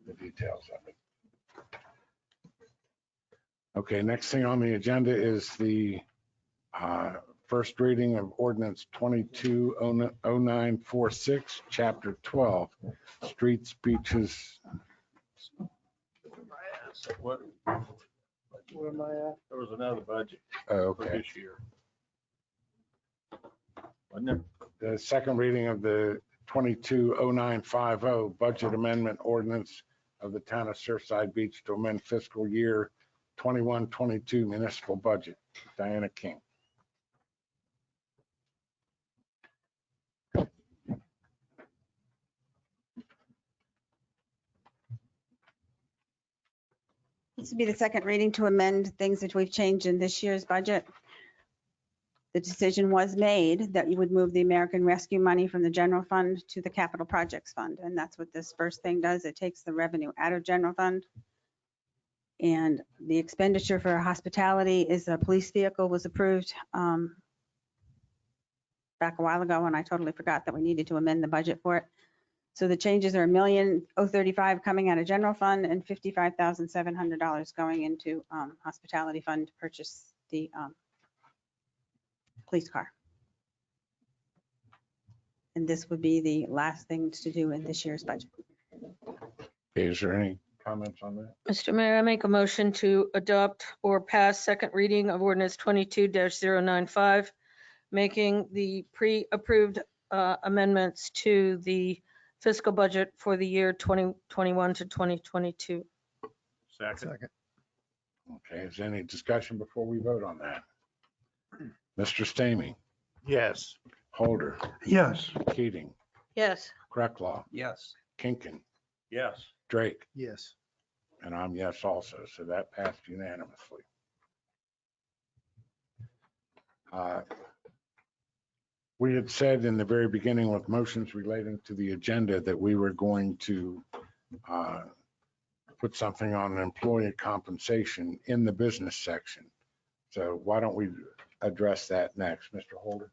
the details of it. Okay, next thing on the agenda is the first reading of ordinance 220946, chapter 12, streets, beaches. What? Where am I at? There was another budget Oh, for okay. this year. Wasn't there? The second reading of the 220950 budget amendment ordinance of the town of Surfside Beach to amend fiscal year 21-22 municipal budget. Diana King. This would be the second reading to amend things that we've changed in this year's budget. The decision was made that you would move the American Rescue money from the general fund to the capital projects fund. And that's what this first thing does. It takes the revenue out of general fund. And the expenditure for hospitality is a police vehicle was approved back a while ago, and I totally forgot that we needed to amend the budget for it. So the changes are $1,035,000 coming out of general fund and $55,700 going into hospitality fund to purchase the police car. And this would be the last thing to do in this year's budget. Is there any comments on that? Mr. Mayor, I make a motion to adopt or pass second reading of ordinance 22-095, making the pre-approved amendments to the fiscal budget for the year 2021 to 2022. Second. Okay, is there any discussion before we vote on that? Mr. Stamey, Yes. Holder, Yes. Keating, Yes. Kreklaw, Yes. Kinkin, Yes. Drake, Yes. and I'm yes also, so that passed unanimously. We had said in the very beginning with motions relating to the agenda that we were going to put something on employee compensation in the business section. So why don't we address that next, Mr. Holder?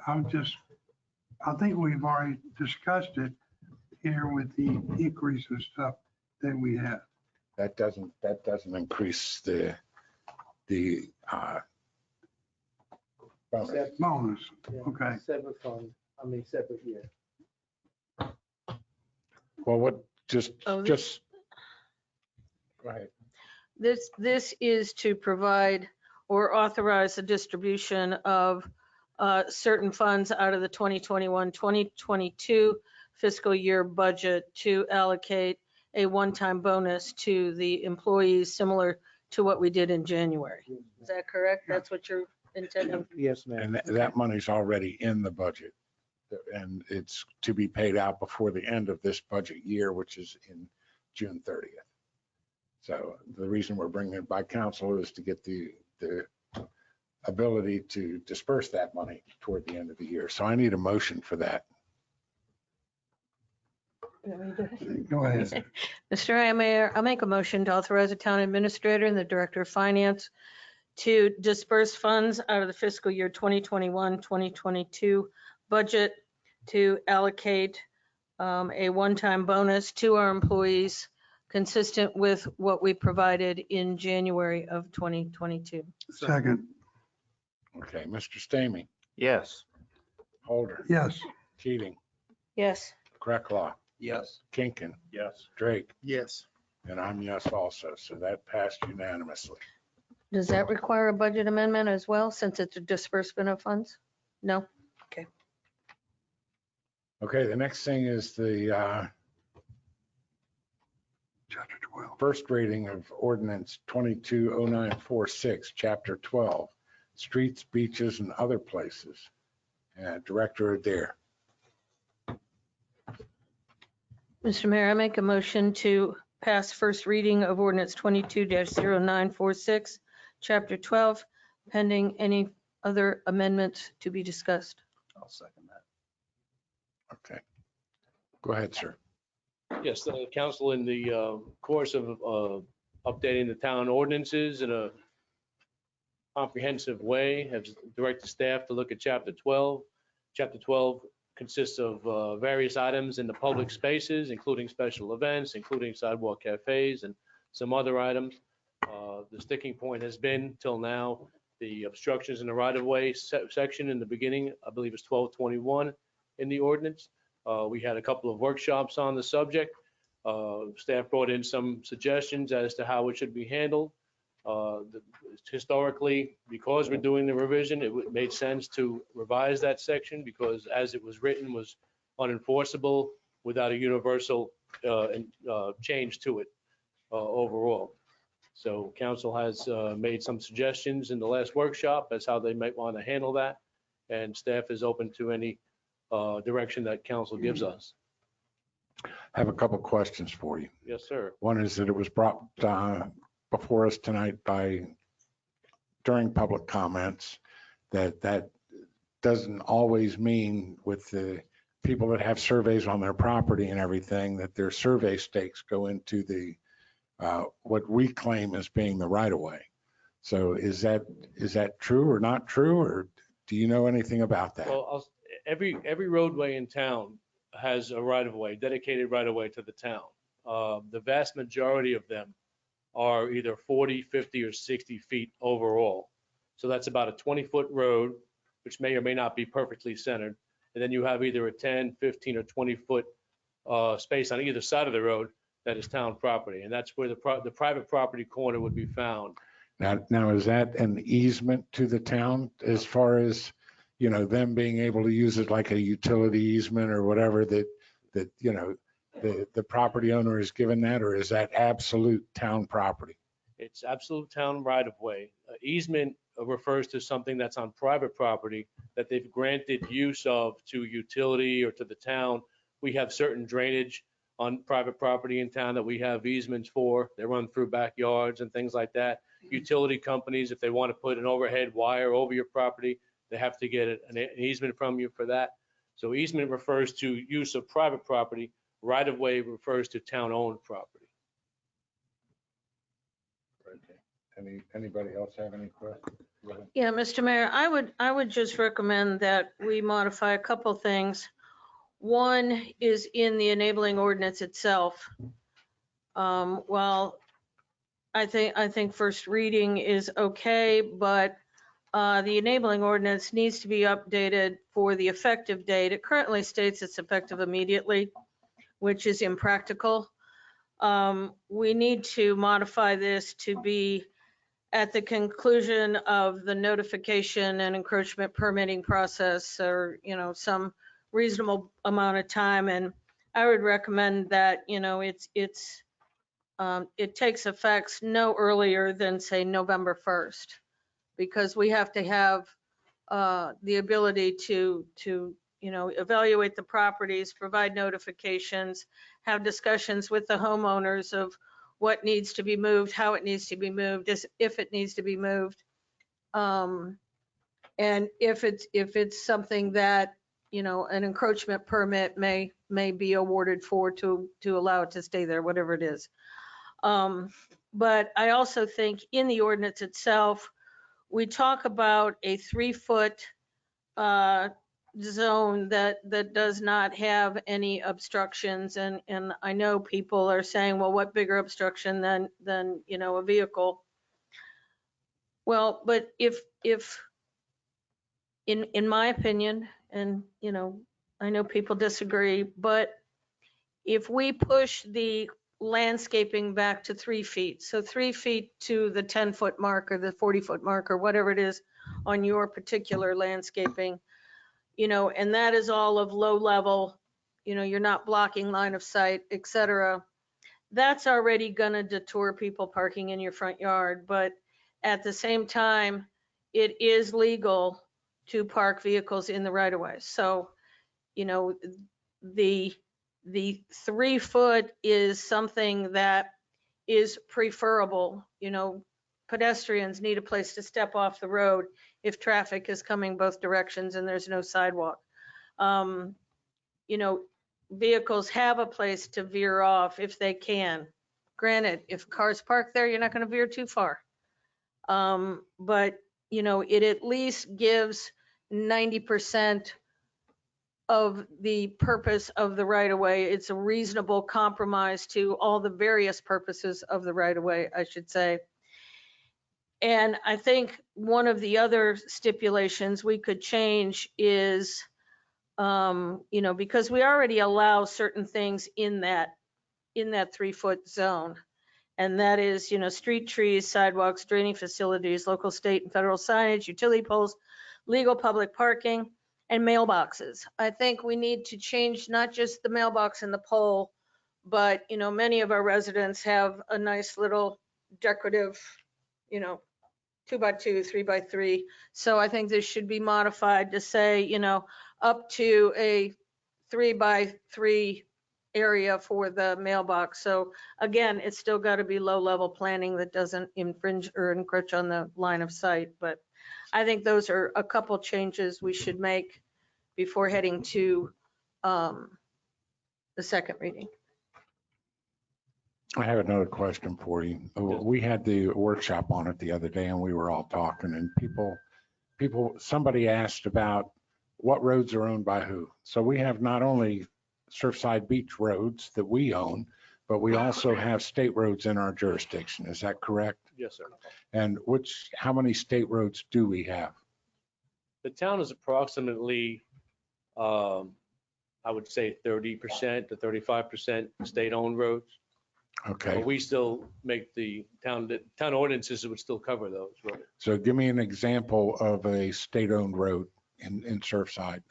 I think we've already discussed it here with the increase of stuff that we have. That doesn't increase the bonus. Bonus, Yeah, okay. Separate fund, separate year. Well, what, just, Oh, go ahead. This is to provide or authorize the distribution of certain funds out of the 2021-2022 fiscal year budget to allocate a one-time bonus to the employees, similar to what we did in January. Is that correct? That's what you're intending. Yes, ma'am. And that money's already in the budget. And it's to be paid out before the end of this budget year, which is in June 30th. So the reason we're bringing it by council is to get the ability to disperse that money toward the end of the year. So I need a motion for that. Go ahead. Mr. Mayor, I'll make a motion to authorize the town administrator and the director of finance to disperse funds out of the fiscal year 2021, 2022 budget to allocate a one-time bonus to our employees consistent with what we provided in January of 2022. Second, Okay, Mr. Stamey, Yes. Holder, yes. Keating, Yes. Kreklaw, Yes. Kinkin, Yes. Drake, Yes. and I'm yes also. So that passed unanimously. Does that require a budget amendment as well, since it's a disbursement of funds? No? Okay, the next thing is the Chapter 12. first reading of ordinance 220946, chapter 12, streets, beaches, and other places. Director Adair. Mr. Mayor, I make a motion to pass first reading of ordinance 22-0946, chapter 12, pending any other amendments to be discussed. I'll second that. Okay. Go ahead, sir. Yes, the council, in the course of updating the town ordinances in a comprehensive way, has directed staff to look at chapter 12. Chapter 12 consists of various items in the public spaces, including special events, including sidewalk cafes and some other items. The sticking point has been till now the obstructions in the right-of-way section in the beginning. I believe it's 1221 in the ordinance. We had a couple of workshops on the subject. Staff brought in some suggestions as to how it should be handled. Historically, because we're doing the revision, it made sense to revise that section because as it was written was unenforceable without a universal change to it overall. So council has made some suggestions in the last workshop as how they might want to handle that. And staff is open to any direction that council gives us. I have a couple questions for you. Yes, sir. One is that it was brought before us tonight during public comments that doesn't always mean with the people that have surveys on their property and everything, that their survey stakes go into the what we claim as being the right of way. So is that true or not true, or do you know anything about that? Well, every roadway in town has a right-of-way, dedicated right-of-way to the town. The vast majority of them are either 40, 50, or 60 feet overall. So that's about a 20-foot road, which may or may not be perfectly centered. And then you have either a 10, 15, or 20-foot space on either side of the road that is town property. And that's where the private property corner would be found. Now, is that an easement to the town as far as, you know, them being able to use it like a utility easement or whatever that you know, the property owner is given that, or is that absolute town property? It's absolute town right-of-way. Easement refers to something that's on private property that they've granted use of to utility or to the town. We have certain drainage on private property in town that we have easements for. They run through backyards and things like that. Utility companies, if they want to put an overhead wire over your property, they have to get an easement from you for that. So easement refers to use of private property. Right-of-way refers to town-owned property. Okay. Anybody else have any questions? Yeah, Mr. Mayor, I would just recommend that we modify a couple things. One is in the enabling ordinance itself. Well, I think first reading is okay, but the enabling ordinance needs to be updated for the effective date. It currently states it's effective immediately, which is impractical. We need to modify this to be at the conclusion of the notification and encroachment permitting process, or, you know, some reasonable amount of time. And I would recommend that, you know, it takes effects no earlier than, say, November 1st, because we have to have the ability to, evaluate the properties, provide notifications, have discussions with the homeowners of what needs to be moved, how it needs to be moved, if it needs to be moved. And if it's something that, an encroachment permit may be awarded for to allow it to stay there, whatever it is. But I also think in the ordinance itself, we talk about a 3-foot zone that does not have any obstructions. And I know people are saying, well, what bigger obstruction than a vehicle? Well, but if in my opinion, and I know people disagree, but if we push the landscaping back to 3 feet, so 3 feet to the 10-foot mark or the 40-foot mark or whatever it is on your particular landscaping, and that is all of low level, you're not blocking line of sight, et cetera. That's already gonna deter people parking in your front yard. But at the same time, it is legal to park vehicles in the right of way. So, the 3 foot is something that is preferable. Pedestrians need a place to step off the road if traffic is coming both directions and there's no sidewalk. Vehicles have a place to veer off if they can. Granted, if cars park there, you're not going to veer too far. But, it at least gives 90% of the purpose of the right of way. It's a reasonable compromise to all the various purposes of the right of way, I should say. And I think one of the other stipulations we could change is, because we already allow certain things in that 3-foot zone. And that is, street trees, sidewalks, draining facilities, local, state, and federal signage, utility poles, legal public parking, and mailboxes. I think we need to change not just the mailbox and the pole, but, many of our residents have a nice little decorative, 2x2, 3x3. So I think this should be modified to say, up to a 3x3 area for the mailbox. So again, it's still got to be low level planning that doesn't infringe or encroach on the line of sight. But I think those are a couple changes we should make before heading to the second reading. I have another question for you. We had the workshop on it the other day and we were all talking and somebody asked about what roads are owned by who. So we have not only Surfside Beach roads that we own, but we also have state roads in our jurisdiction. Is that correct? Yes, sir. And how many state roads do we have? The town is approximately, I would say 30% to 35% state-owned roads. Okay. But we still make the town ordinances would still cover those roads. So give me an example of a state-owned road in Surfside.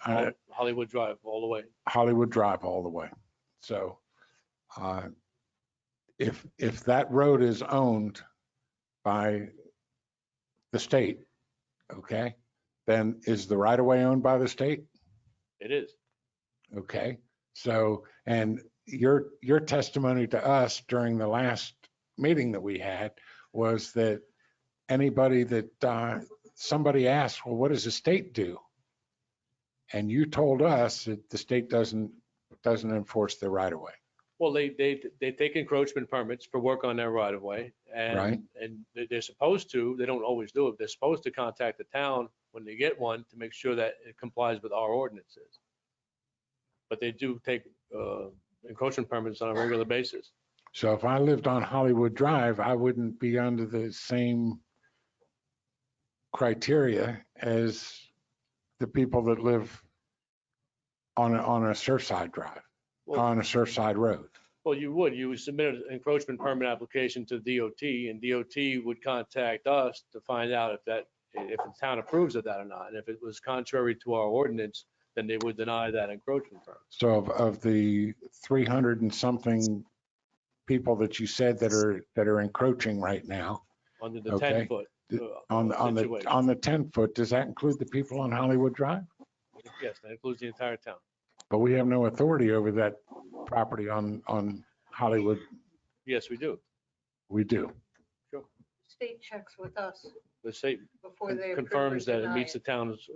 Hollywood Drive all the way. Hollywood Drive all the way. So if that road is owned by the state, okay, then is the right of way owned by the state? It is. Okay. So, and your testimony to us during the last meeting that we had was that anybody that somebody asked, well, what does the state do? And you told us that the state doesn't enforce the right of way. Well, they take encroachment permits for work on their right of way, Right. and they're supposed to. They don't always do it. They're supposed to contact the town when they get one to make sure that it complies with our ordinances. But they do take encroachment permits on a regular basis. So if I lived on Hollywood Drive, I wouldn't be under the same criteria as the people that live on a Surfside Drive, on a Surfside Road. Well, you would submit an encroachment permit application to DOT, and DOT would contact us to find out if the town approves of that or not. And if it was contrary to our ordinance, then they would deny that encroachment permit. So of the 300 and something people that you said that are encroaching right now, Under the okay, 10-foot. On situation. the 10 foot, does that include the people on Hollywood Drive? Yes, that includes the entire town. But we have no authority over that property on Hollywood. Yes, we do. We do. State checks with us The state before they approve or confirms that it deny meets the town's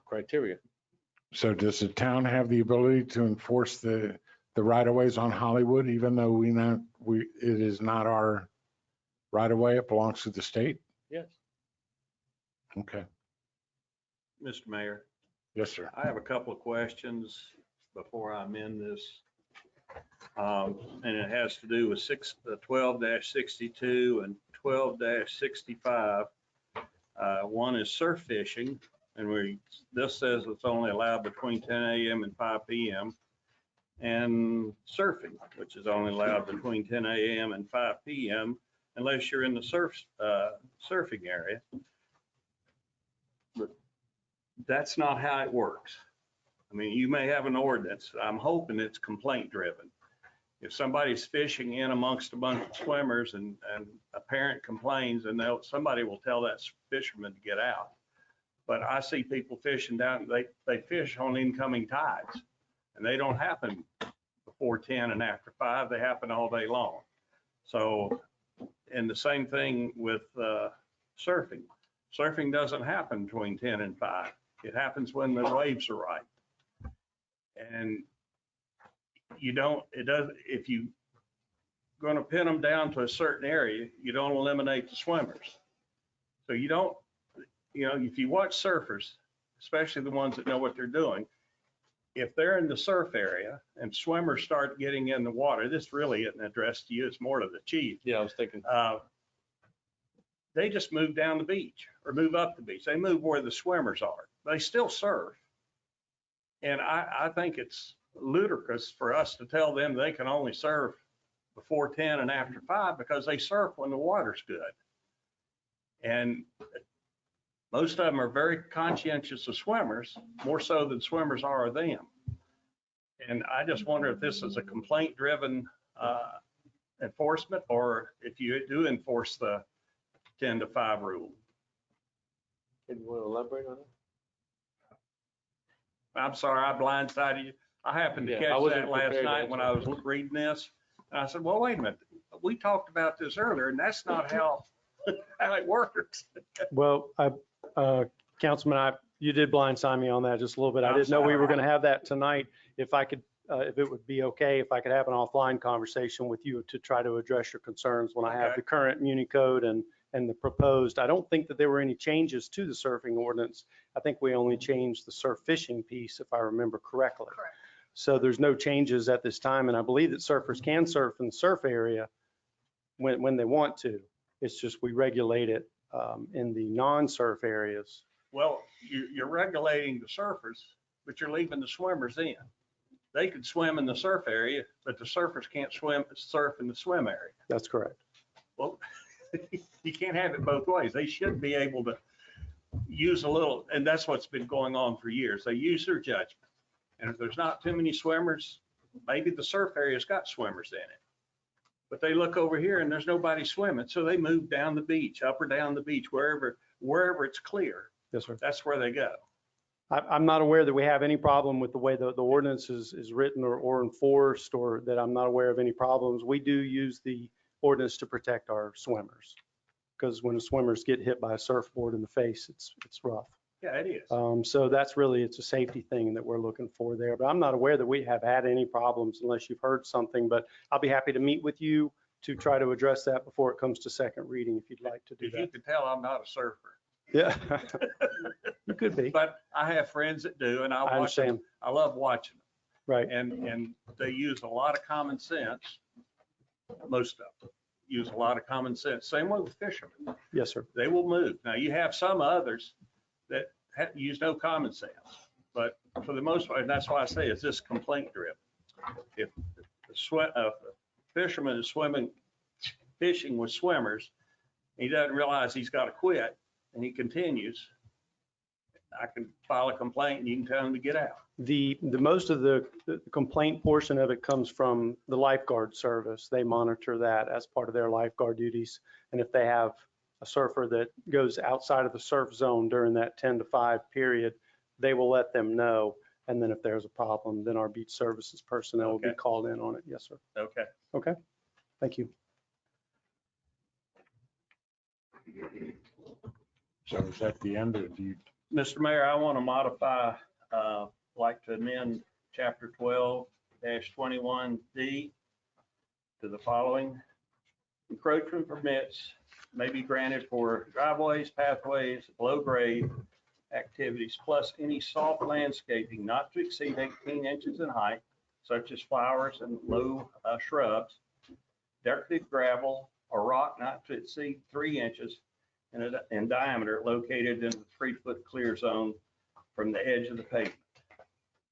criteria. So does the town have the ability to enforce the right of ways on Hollywood, even though it is not our right of way, it belongs to the state? Yes. Okay. Mr. Mayor, Yes, sir. I have a couple of questions before I amend this. And it has to do with 12-62 and 12-65. One is surf fishing, and this says it's only allowed between 10 a.m. and 5 p.m. And surfing, which is only allowed between 10 a.m. and 5 p.m. unless you're in the surfing area. But that's not how it works. I mean, you may have an ordinance. I'm hoping it's complaint driven. If somebody's fishing in amongst a bunch of swimmers and a parent complains, and somebody will tell that fisherman to get out. But I see people fishing down, they fish on incoming tides, and they don't happen before 10 and after 5, they happen all day long. So, and the same thing with surfing. Surfing doesn't happen between 10 and 5. It happens when the waves are right. And if you're going to pin them down to a certain area, you don't eliminate the swimmers. So if you watch surfers, especially the ones that know what they're doing, if they're in the surf area and swimmers start getting in the water, this really isn't addressed to you, it's more to the chief. Yeah, I was thinking. They just move down the beach or move up the beach. They move where the swimmers are. They still surf. And I think it's ludicrous for us to tell them they can only surf before 10 and after 5 because they surf when the water's good. And most of them are very conscientious of swimmers, more so than swimmers are of them. And I just wonder if this is a complaint-driven enforcement, or if you do enforce the 10 to 5 rule. Can you want to elaborate on it? I'm sorry, I blindsided you. I happened to Yeah, I catch wasn't that last prepared to night when I was reading this. And I said, well, wait a minute. We talked about this earlier, and that's not how it works. Well, Councilman, you did blindside me on that just a little bit. I I'm didn't know we sorry. were going to have that tonight. If I could, if it would be okay, if I could have an offline conversation with you to try to address your concerns when I have Okay. the current Muni code and the proposed. I don't think that there were any changes to the surfing ordinance. I think we only changed the surf fishing piece, if I remember correctly. Correct. So there's no changes at this time, and I believe that surfers can surf in the surf area when they want to. It's just we regulate it in the non-surf areas. Well, you're regulating the surfers, but you're leaving the swimmers in. They could swim in the surf area, but the surfers can't surf in the swim area. That's correct. Well, you can't have it both ways. They should be able to use a little, and that's what's been going on for years. They use their judgment. And if there's not too many swimmers, maybe the surf area's got swimmers in it. But they look over here and there's nobody swimming, so they move down the beach, up or down the beach, wherever it's clear. Yes, sir. That's where they go. I'm not aware that we have any problem with the way the ordinance is written or enforced, or that I'm not aware of any problems. We do use the ordinance to protect our swimmers, because when the swimmers get hit by a surfboard in the face, it's rough. Yeah, it is. So that's really, it's a safety thing that we're looking for there. But I'm not aware that we have had any problems unless you've heard something. But I'll be happy to meet with you to try to address that before it comes to second reading, if you'd like to do If you that. can tell, I'm not a surfer. Yeah, you could be. But I have friends that do, and I I watch them. understand. I love watching them. Right. And they use a lot of common sense. Most of them use a lot of common sense. Same way with fishermen. Yes, sir. They will move. Now, you have some others that use no common sense, but for the most part, and that's why I say it's just complaint driven. If a fisherman is fishing with swimmers, he doesn't realize he's got to quit and he continues, I can file a complaint and you can tell him to get out. The most of the complaint portion of it comes from the lifeguard service. They monitor that as part of their lifeguard duties. And if they have a surfer that goes outside of the surf zone during that 10 to 5 period, they will let them know. And then if there's a problem, then our beach services personnel will be Okay. called in on it. Yes, sir. Okay. Okay. Thank you. So is that the end of you? Mr. Mayor, I want to modify, like to amend chapter 12-21D to the following. Encroachment permits may be granted for driveways, pathways, below grade activities, plus any soft landscaping not to exceed 18 inches in height, such as flowers and low shrubs, decorative gravel or rock not to exceed 3 inches in diameter located in the 3-foot clear zone from the edge of the pavement.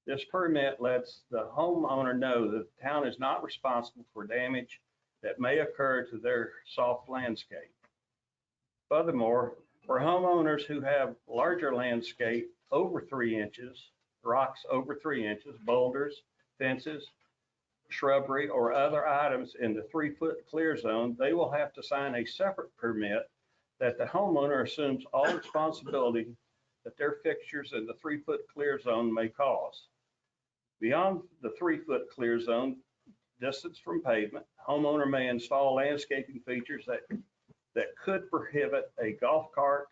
This permit lets the homeowner know that the town is not responsible for damage that may occur to their soft landscape. Furthermore, for homeowners who have larger landscape over 3 inches, rocks over 3 inches, boulders, fences, shrubbery, or other items in the 3-foot clear zone, they will have to sign a separate permit that the homeowner assumes all responsibility that their fixtures in the 3-foot clear zone may cause. Beyond the 3-foot clear zone, distance from pavement, homeowner may install landscaping features that could prohibit a golf cart,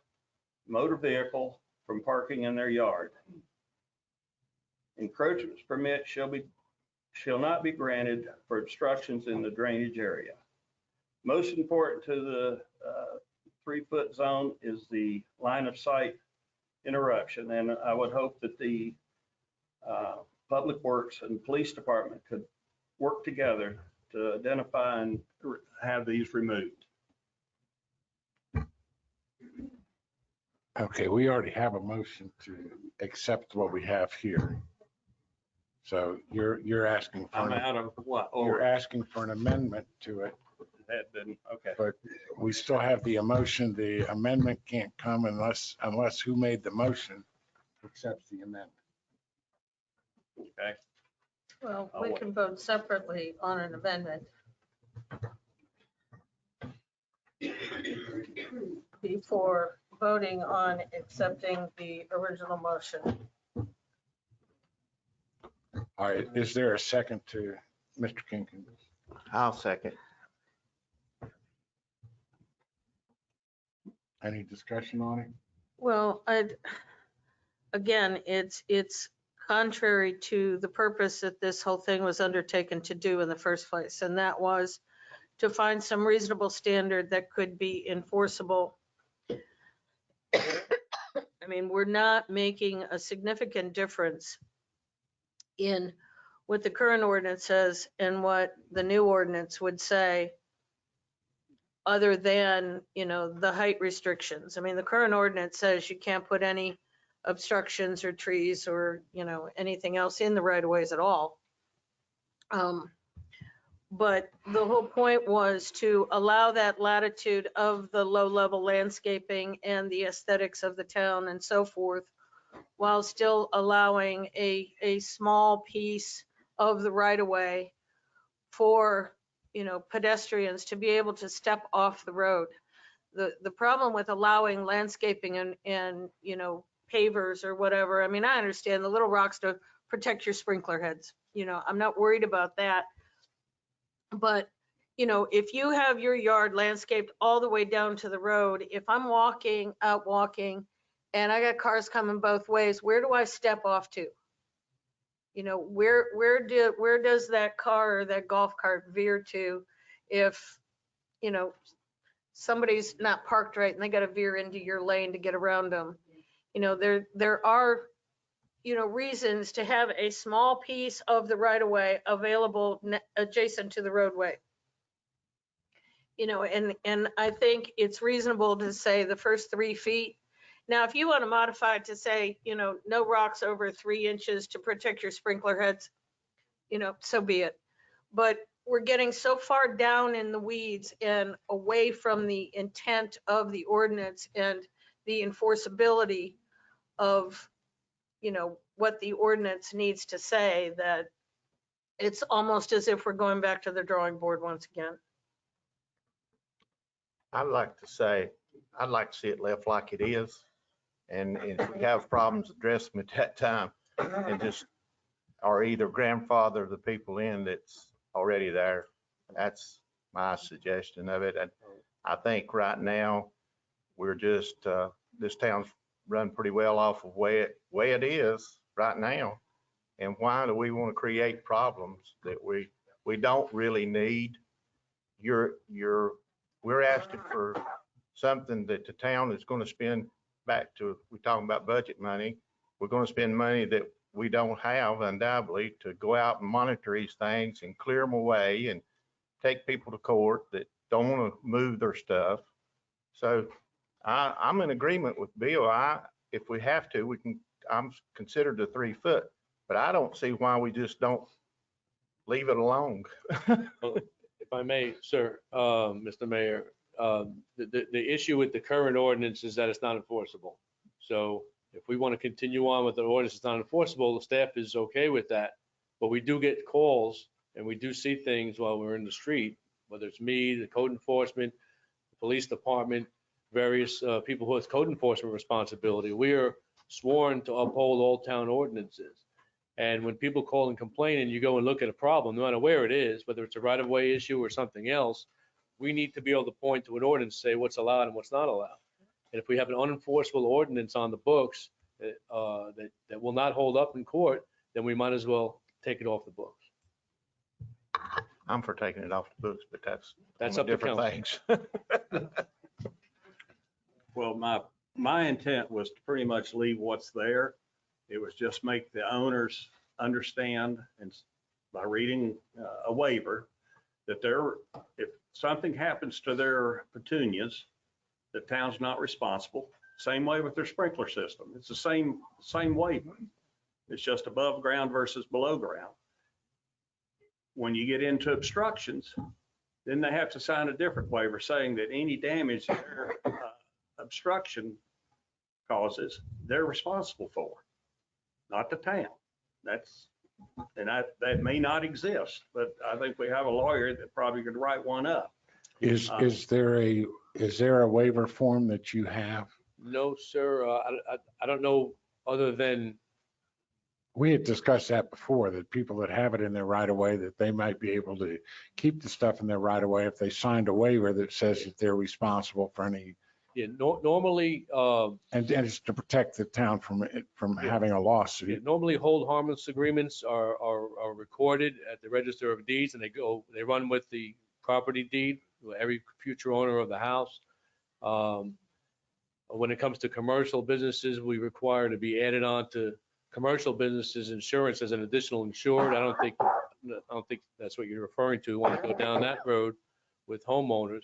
motor vehicle from parking in their yard. Encroachments permit shall not be granted for obstructions in the drainage area. Most important to the 3-foot zone is the line of sight interruption. And I would hope that the Public Works and Police Department could work together to identify and have these removed. Okay, we already have a motion to accept what we have here. So you're asking for, I'm out of what? you're asking for an amendment to it, Had been, okay. but we still have the emotion. The amendment can't come unless who made the motion accepts the amendment. Okay. Well, we can vote separately on an amendment. Before voting on accepting the original motion. All right, is there a second to Mr. Kinkin? I'll second. Any discussion on it? Well, again, it's contrary to the purpose that this whole thing was undertaken to do in the first place. And that was to find some reasonable standard that could be enforceable. I mean, we're not making a significant difference in what the current ordinance says and what the new ordinance would say, other than, the height restrictions. I mean, the current ordinance says you can't put any obstructions or trees or, anything else in the right of ways at all. But the whole point was to allow that latitude of the low level landscaping and the aesthetics of the town and so forth, while still allowing a small piece of the right of way for, pedestrians to be able to step off the road. The problem with allowing landscaping and pavers or whatever, I mean, I understand the little rocks to protect your sprinkler heads. I'm not worried about that. But, if you have your yard landscaped all the way down to the road, if I'm out walking and I got cars coming both ways, where do I step off to? Where does that car or that golf cart veer to if, somebody's not parked right and they got to veer into your lane to get around them? There are, reasons to have a small piece of the right of way available adjacent to the roadway. And I think it's reasonable to say the first 3 feet. Now, if you want to modify it to say, no rocks over 3 inches to protect your sprinkler heads, so be it. But we're getting so far down in the weeds and away from the intent of the ordinance and the enforceability of what the ordinance needs to say, that it's almost as if we're going back to the drawing board once again. I'd like to say, I'd like to see it left like it is. And if we have problems, address them at that time and just, or either grandfather the people in that's already there. That's my suggestion of it. And I think right now, we're just, this town's run pretty well off of way it is right now. And why do we want to create problems that we don't really need? We're asking for something that the town is going to spend back to, we're talking about budget money. We're going to spend money that we don't have undoubtedly to go out and monitor these things and clear them away and take people to court that don't want to move their stuff. So I'm in agreement with Bill. If we have to, I'm considered the 3 foot, but I don't see why we just don't leave it alone. If I may, sir, Mr. Mayor, the issue with the current ordinance is that it's not enforceable. So if we want to continue on with the ordinance that's not enforceable, the staff is okay with that. But we do get calls and we do see things while we're in the street, whether it's me, the code enforcement, the police department, various people who have code enforcement responsibility. We are sworn to uphold all town ordinances. And when people call and complain and you go and look at a problem, no matter where it is, whether it's a right-of-way issue or something else, we need to be able to point to an ordinance, say what's allowed and what's not allowed. And if we have an unenforceable ordinance on the books that will not hold up in court, then we might as well take it off the books. I'm for taking it off the books, but that's up to different council. things. Well, my intent was to pretty much leave what's there. It was just make the owners understand, and by reading a waiver, that if something happens to their petunias, the town's not responsible. Same way with their sprinkler system. It's the same waiver. It's just above ground versus below ground. When you get into obstructions, then they have to sign a different waiver saying that any damage their obstruction causes, they're responsible for, not the town. That may not exist, but I think we have a lawyer that probably could write one up. Is there a waiver form that you have? No, sir. I don't know, other than We had discussed that before, that people that have it in their right of way, that they might be able to keep the stuff in their right of way if they signed a waiver that says that they're responsible for any. Yeah, normally, And it's to protect the town from having a lawsuit. normally hold harmless agreements are recorded at the Register of Deeds, and they run with the property deed, with every future owner of the house. When it comes to commercial businesses, we require to be added on to commercial businesses insurance as an additional insured. I don't think that's what you're referring to. We want to go down that road with homeowners.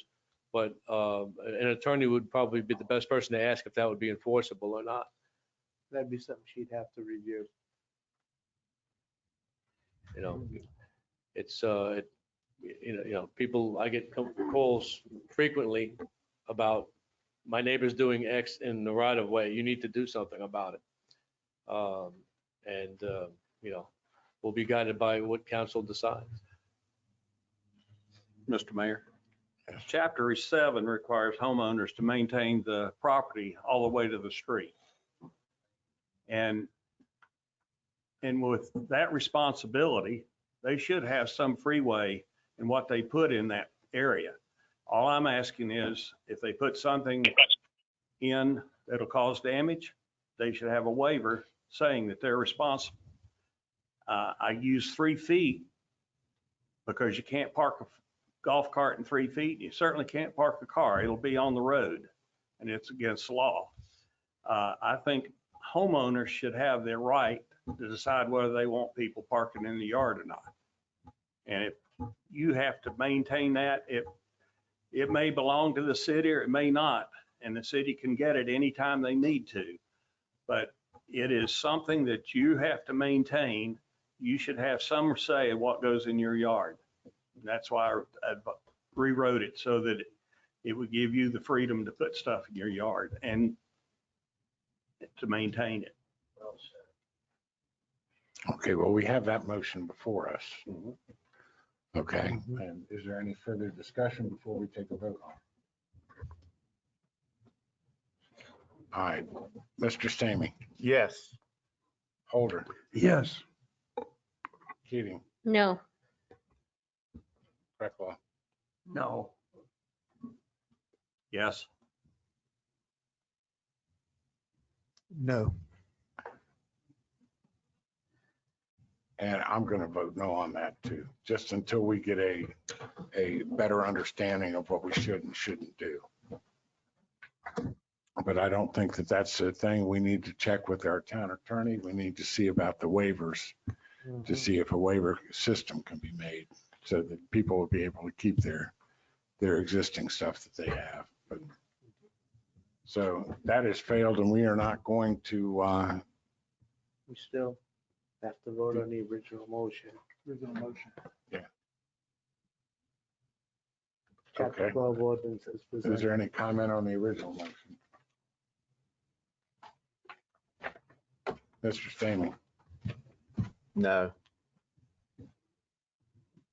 But an attorney would probably be the best person to ask if that would be enforceable or not. That'd be something she'd have to review. You know, it's, people, I get calls frequently about my neighbor's doing X in the right of way. You need to do something about it. We'll be guided by what council decides. Mr. Mayor, Chapter 7 requires homeowners to maintain the property all the way to the street. And with that responsibility, they should have some freeway in what they put in that area. All I'm asking is, if they put something in that'll cause damage, they should have a waiver saying that they're responsible. I use 3 feet because you can't park a golf cart in 3 feet. You certainly can't park a car. It'll be on the road, and it's against the law. I think homeowners should have their right to decide whether they want people parking in the yard or not. And if you have to maintain that, it may belong to the city or it may not, and the city can get it anytime they need to. But it is something that you have to maintain. You should have some say in what goes in your yard. That's why I rewrote it so that it would give you the freedom to put stuff in your yard and to maintain it. Okay, well, we have that motion before us. Okay, Mhm. and is there any further discussion before we take a vote on it? All right, Mr. Stamey, Yes. Holder, Yes. Keating, No. Recklaw, No. Yes. No. and I'm going to vote no on that too, just until we get a better understanding of what we should and shouldn't do. But I don't think that that's the thing. We need to check with our town attorney. We need to see about the waivers to see if a waiver system can be made so that people will be able to keep their existing stuff that they have. But so that has failed and we are not going to, We still have to vote on the original motion. Original motion. Chapter Okay. 12 ordinance is is presented. there any comment on the original motion? Mr. Stamey, No.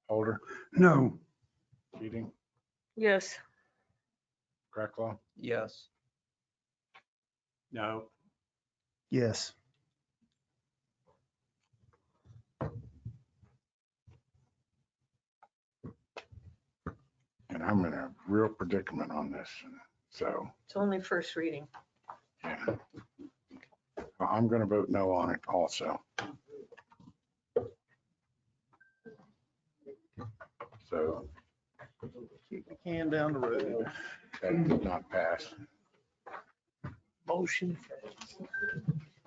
Holder, No. Keating, Yes. Recklaw, Yes. No. Yes. and I'm in a real predicament on this. So, It's only first reading. yeah. I'm going to vote no on it also. So Kick the can down the road. that did not pass. Motion.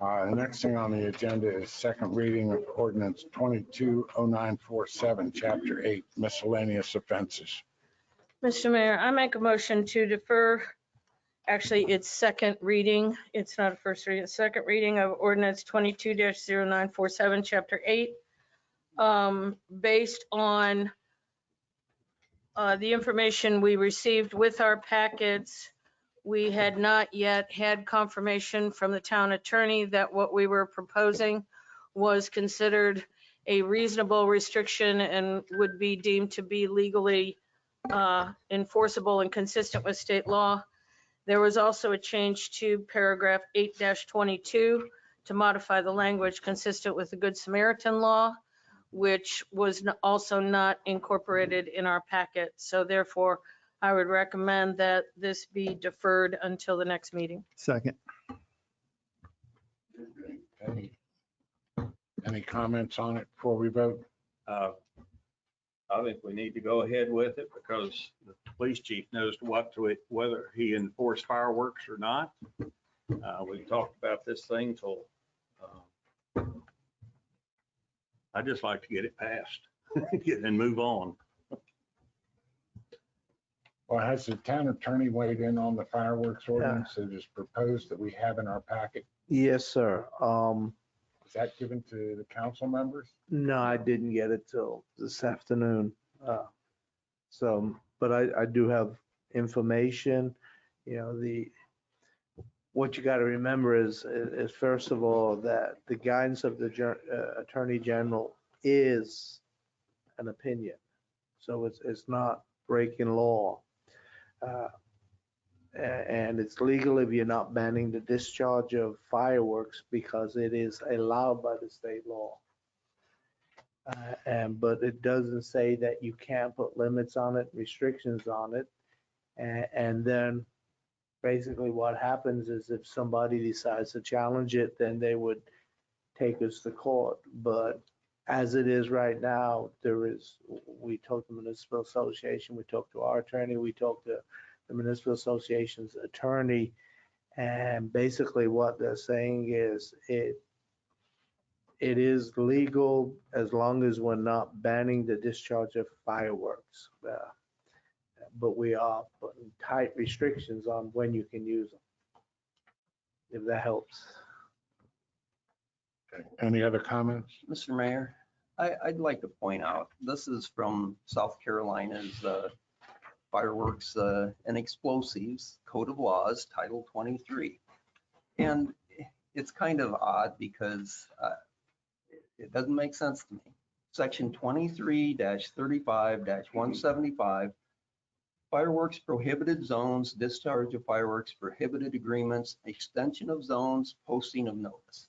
The next thing on the agenda is second reading of ordinance 220947, chapter 8, miscellaneous offenses. Mr. Mayor, I make a motion to defer, actually, it's second reading. It's not a first reading, it's second reading of ordinance 22-0947, chapter 8. Based on the information we received with our packets, we had not yet had confirmation from the town attorney that what we were proposing was considered a reasonable restriction and would be deemed to be legally enforceable and consistent with state law. There was also a change to paragraph 8-22 to modify the language consistent with the Good Samaritan law, which was also not incorporated in our packet. So therefore, I would recommend that this be deferred until the next meeting. Second. Any comments on it before we vote? I think we need to go ahead with it because the police chief knows whether he enforced fireworks or not. We talked about this thing till, I'd just like to get it passed and move on. Well, has the town attorney weighed in on the fireworks ordinance that is proposed that we have in our packet? Yes, sir. Is that given to the council members? No, I didn't get it till this afternoon. But I do have information, what you got to remember is first of all, that the guidance of the Attorney General is an opinion. So it's not breaking law. And it's legal if you're not banning the discharge of fireworks because it is allowed by the state law. But it doesn't say that you can't put limits on it, restrictions on it. And then basically what happens is if somebody decides to challenge it, then they would take us to court. But as it is right now, we talked to the municipal association, we talked to our attorney, we talked to the municipal association's attorney. And basically what they're saying is it is legal as long as we're not banning the discharge of fireworks. But we are putting tight restrictions on when you can use them, if that helps. Any other comments? Mr. Mayor, I'd like to point out, this is from South Carolina's Fireworks and Explosives Code of Laws, Title 23. And it's kind of odd because It doesn't make sense to me. Section 23-35-175, fireworks prohibited zones, discharge of fireworks prohibited agreements, extension of zones, posting of notice.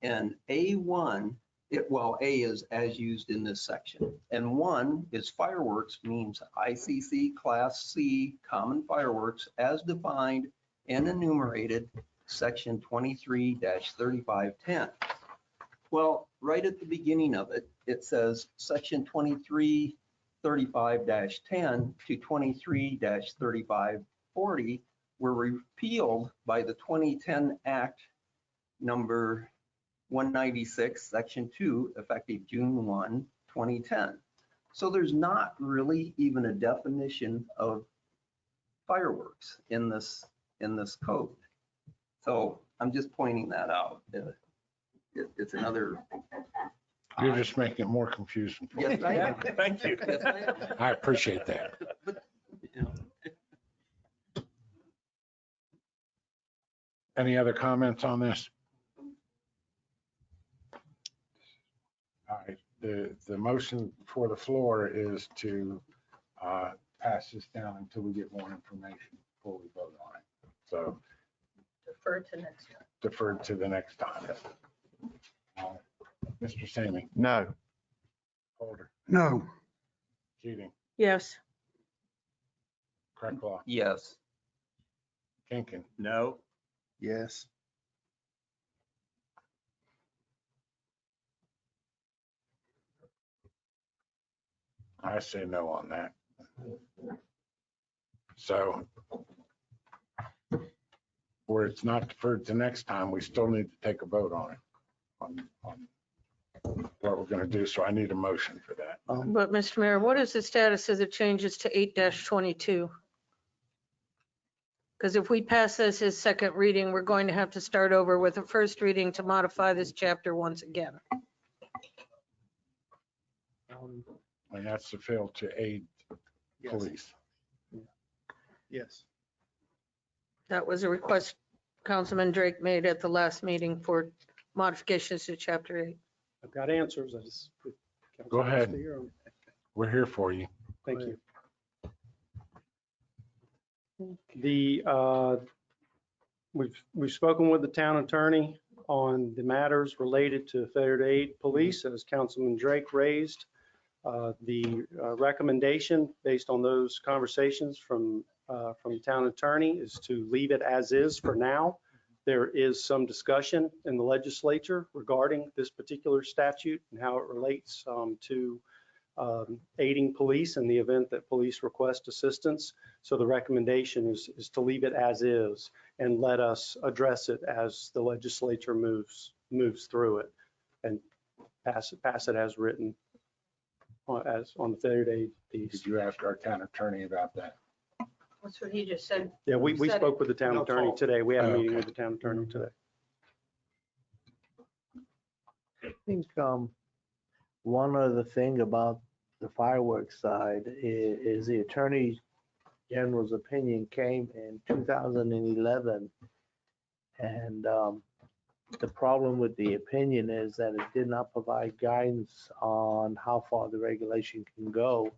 And A1, A is as used in this section. And 1 is fireworks means ICC Class C common fireworks as defined and enumerated, section 23-3510. Well, right at the beginning of it, it says section 23-35-10 to 23-3540 were repealed by the 2010 Act number 196, section 2, effective June 1, 2010. So there's not really even a definition of fireworks in this code. So I'm just pointing that out. It's another. You're just making it more confusing. for me. Yes, I am. Thank you. Yes, I am. I appreciate that. You know, Any other comments on this? All right, the motion for the floor is to pass this down until we get more information before we vote on it. So Defer to next time. deferred to the next time. Mr. Sammy, No. Holder, No. Keating, Yes. Cracklaw, Yes. Kinkin, No. Yes. I say no on that. So where it's not deferred to next time, we still need to take a vote on it, on what we're going to do. So I need a motion for that. But Mr. Mayor, what is the status of the changes to 8-22? Because if we pass this as second reading, we're going to have to start over with a first reading to modify this chapter once again. And that's to fail to aid Yes. police. Yes. That was a request Councilman Drake made at the last meeting for modifications to chapter 8. I've got answers. I just. Go ahead. We're here for you. Thank you. We've spoken with the town attorney on the matters related to failure to aid police, as Councilman Drake raised. The recommendation based on those conversations from the town attorney is to leave it as is for now. There is some discussion in the legislature regarding this particular statute and how it relates to aiding police in the event that police request assistance. So the recommendation is to leave it as is and let us address it as the legislature moves through it and pass it as written on the failure to aid piece. Did you ask our town attorney about that? That's what he just said. Yeah, we Said spoke it. with the town No attorney fault. today. We had a Oh, meeting okay. with the town attorney today. I think one other thing about the fireworks side is the Attorney General's opinion came in 2011. And the problem with the opinion is that it did not provide guidance on how far the regulation can go.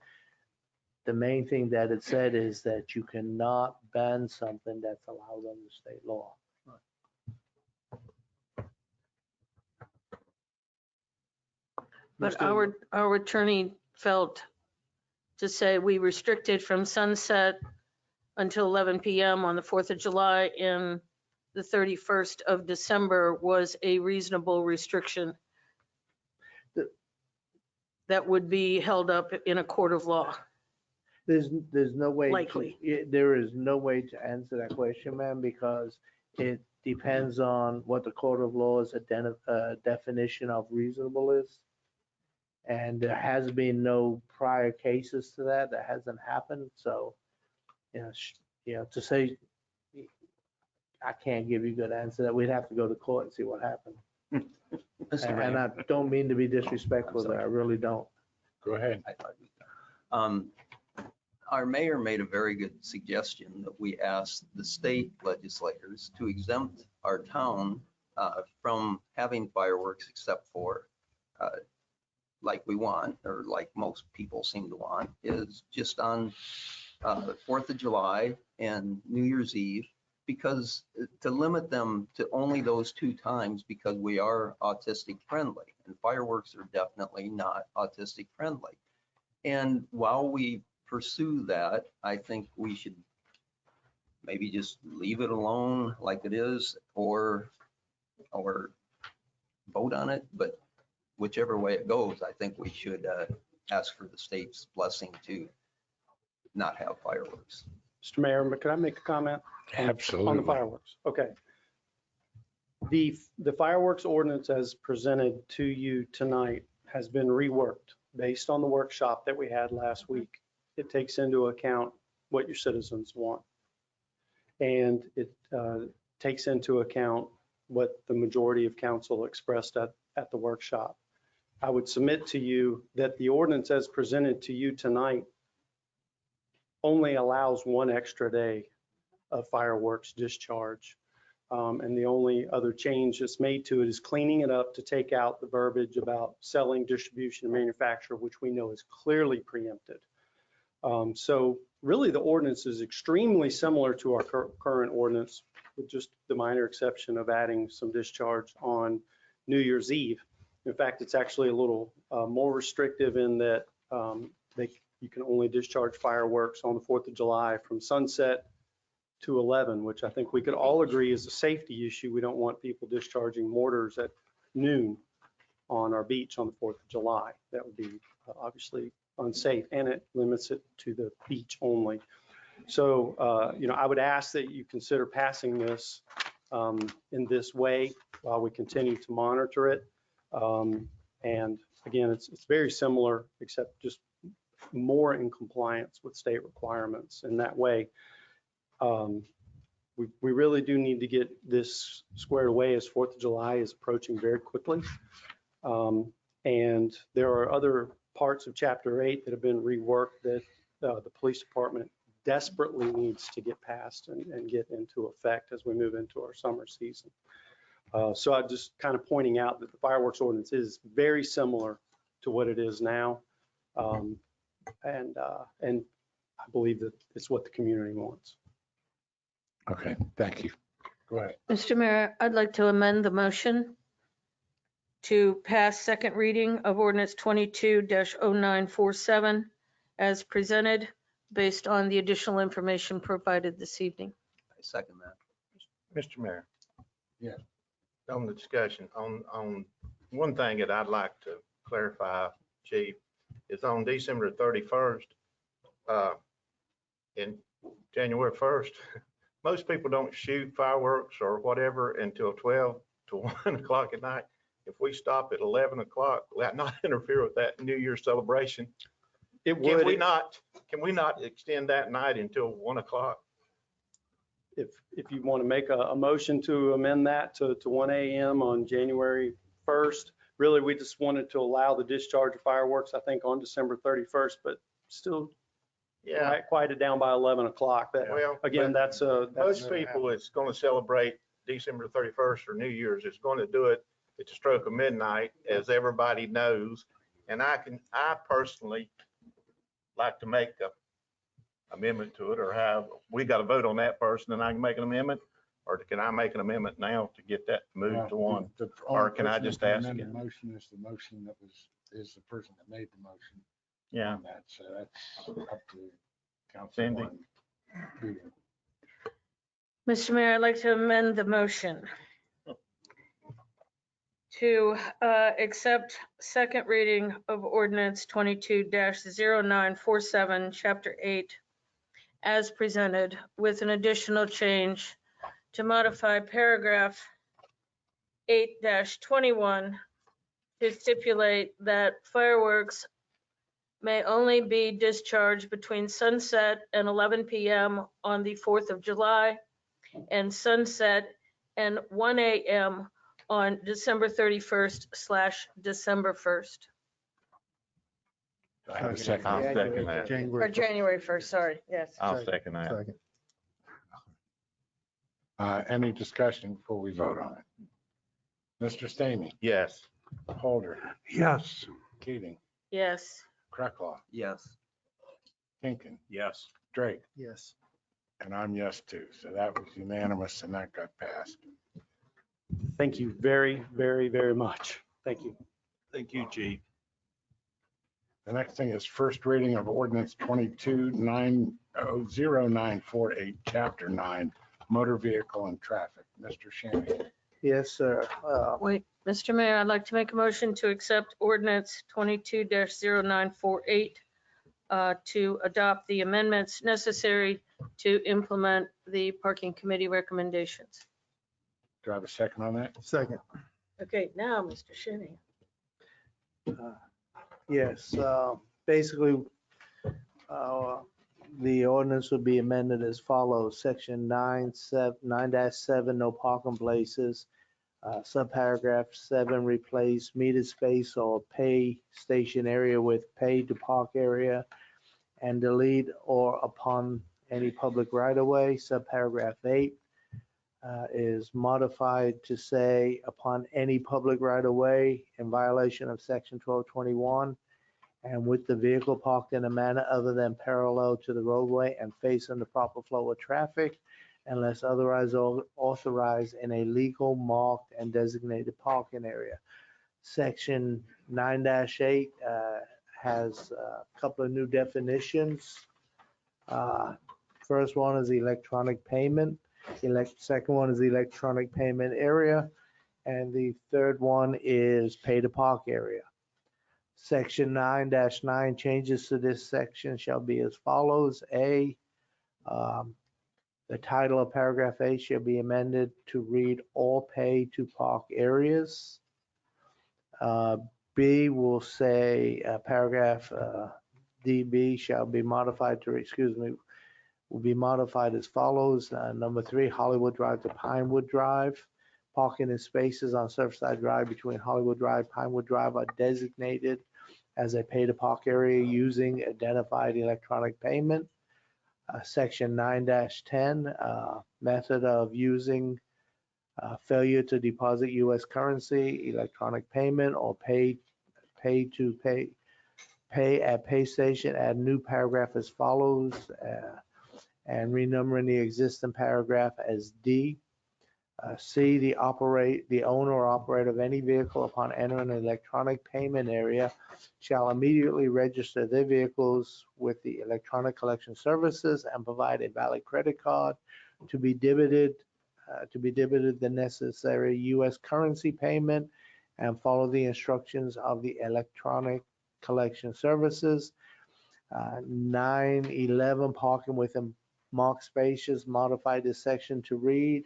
The main thing that it said is that you cannot ban something that's allowed under state law. But our attorney felt to say we restricted from sunset until 11 PM on the 4th of July and the 31st of December was a reasonable restriction that would be held up in a court of law. There's no way. Likely. There is no way to answer that question, ma'am, because it depends on what the court of law's definition of reasonable is. And there has been no prior cases to that. That hasn't happened. So, to say, I can't give you a good answer. That we'd have to go to court and see what happened. And I don't mean to be disrespectful there. I really don't. Go ahead. Our mayor made a very good suggestion that we ask the state legislators to exempt our town from having fireworks except for like we want, or like most people seem to want, is just on the 4th of July and New Year's Eve, because to limit them to only those 2 times, because we are autistic friendly, and fireworks are definitely not autistic friendly. And while we pursue that, I think we should maybe just leave it alone like it is, or vote on it. But whichever way it goes, I think we should ask for the state's blessing to not have fireworks. Mr. Mayor, could I make a comment? On Absolutely. the fireworks, okay. The fireworks ordinance as presented to you tonight has been reworked based on the workshop that we had last week. It takes into account what your citizens want. And it takes into account what the majority of council expressed at the workshop. I would submit to you that the ordinance as presented to you tonight only allows 1 extra day of fireworks discharge. And the only other change that's made to it is cleaning it up to take out the verbiage about selling, distribution, and manufacture, which we know is clearly preempted. So really the ordinance is extremely similar to our current ordinance, with just the minor exception of adding some discharge on New Year's Eve. In fact, it's actually a little more restrictive in that you can only discharge fireworks on the 4th of July from sunset to 11, which I think we could all agree is a safety issue. We don't want people discharging mortars at noon on our beach on the 4th of July. That would be obviously unsafe, and it limits it to the beach only. So, I would ask that you consider passing this in this way while we continue to monitor it. And again, it's very similar, except just more in compliance with state requirements. In that way, we really do need to get this squared away, as 4th of July is approaching very quickly. And there are other parts of Chapter 8 that have been reworked that the police department desperately needs to get passed and get into effect as we move into our summer season. So I'm just kind of pointing out that the fireworks ordinance is very similar to what it is now. And I believe that it's what the community wants. Okay, thank you. Go ahead. Mr. Mayor, I'd like to amend the motion to pass second reading of ordinance 22-0947 as presented, based on the additional information provided this evening. I second that. Mr. Mayor. Yeah. On the discussion, on one thing that I'd like to clarify, Chief, is on December 31st, and January 1st, most people don't shoot fireworks or whatever until 12 to 1 o'clock at night. If we stop at 11 o'clock, will that not interfere with that New Year's celebration? It would. Can we not extend that night until 1 o'clock? If you want to make a motion to amend that to 1 a.m. on January 1st, really, we just wanted to allow the discharge of fireworks, I think, on December 31st, but still quiet it down by 11 o'clock. Well, again, that's most people it's going to celebrate December 31st or New Year's. It's going to do it at the stroke of midnight, as everybody knows. And I personally like to make a amendment to it, or have, we got to vote on that first and then I can make an amendment, or can I make an amendment now to get that moved to 1? Or can I just ask The again? motion is the motion that is the person that made the motion. Yeah. on that. So that's up to Council. Cindy. Mr. Mayor, I'd like to amend the motion to accept second reading of ordinance 22-0947, Chapter 8, as presented, with an additional change to modify paragraph 8-21 to stipulate that fireworks may only be discharged between sunset and 11 p.m. on the 4th of July and sunset and 1 a.m. on December 31st/December 1st. Do I have a second? I'll second that. Or January 1st, sorry, yes. I'll second that. Any discussion before we vote on it? Mr. Stamey? Yes. Holder, Yes. Keating, Yes. Cracklaw, Yes. Kinkin, Yes. Drake, Yes. and I'm yes too. So that was unanimous and that got passed. Thank you very, very, very much. Thank you. Thank you, Chief. The next thing is first reading of ordinance 22-0948, chapter 9, motor vehicle and traffic. Mr. Shanahan. Yes, sir. Wait, Mr. Mayor, I'd like to make a motion to accept ordinance 22-0948 to adopt the amendments necessary to implement the parking committee recommendations. Do I have a second on that? Second. Okay, now, Mr. Shanahan. Yes, basically, the ordinance would be amended as follows. Section 9-7, no parking places. Subparagraph 7, replace metered space or pay station area with pay to park area, and delete or upon any public right of way. Subparagraph 8 is modified to say upon any public right of way in violation of section 1221, and with the vehicle parked in a manner other than parallel to the roadway and facing the proper flow of traffic, unless otherwise authorized in a legal marked and designated parking area. Section 9-8 has a couple of new definitions. First one is electronic payment. Second one is electronic payment area. And the third one is pay to park area. Section 9-9 changes to this section shall be as follows. A, the title of paragraph A shall be amended to read all pay to park areas. B will say paragraph DB shall be modified to, will be modified as follows. Number 3, Hollywood Drive to Pinewood Drive. Parking in spaces on Surfside Drive between Hollywood Drive, Pinewood Drive are designated as a pay to park area using identified electronic payment. Section 9-10, method of using failure to deposit U.S. currency, electronic payment, or pay at pay station. Add new paragraph as follows, and renumbering the existing paragraph as D. C, the owner or operator of any vehicle upon entering an electronic payment area shall immediately register their vehicles with the electronic collection services and provide a valid credit card to be debited the necessary U.S. currency payment and follow the instructions of the electronic collection services. 9-11, parking within marked spaces, modified this section to read,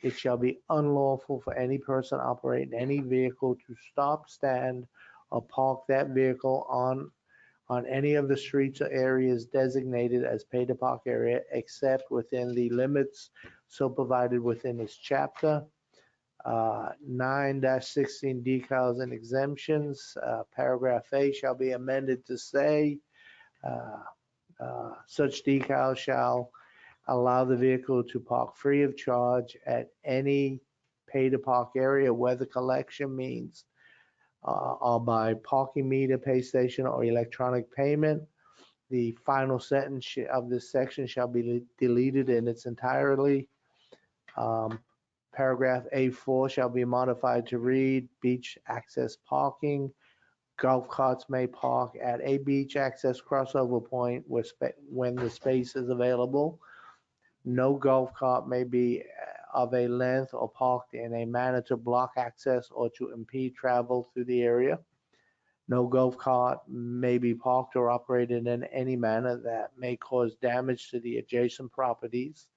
it shall be unlawful for any person operating any vehicle to stop, stand, or park that vehicle on any of the streets or areas designated as pay to park area, except within the limits so provided within this chapter. 9-16, decals and exemptions. Paragraph A shall be amended to say, such decals shall allow the vehicle to park free of charge at any pay to park area, whether collection means or by parking meter, pay station, or electronic payment. The final sentence of this section shall be deleted in its entirety. Paragraph A4 shall be modified to read, beach access parking. Golf carts may park at a beach access crossover point when the space is available. No golf cart may be of a length or parked in a manner to block access or to impede travel through the area. No golf cart may be parked or operated in any manner that may cause damage to the adjacent properties.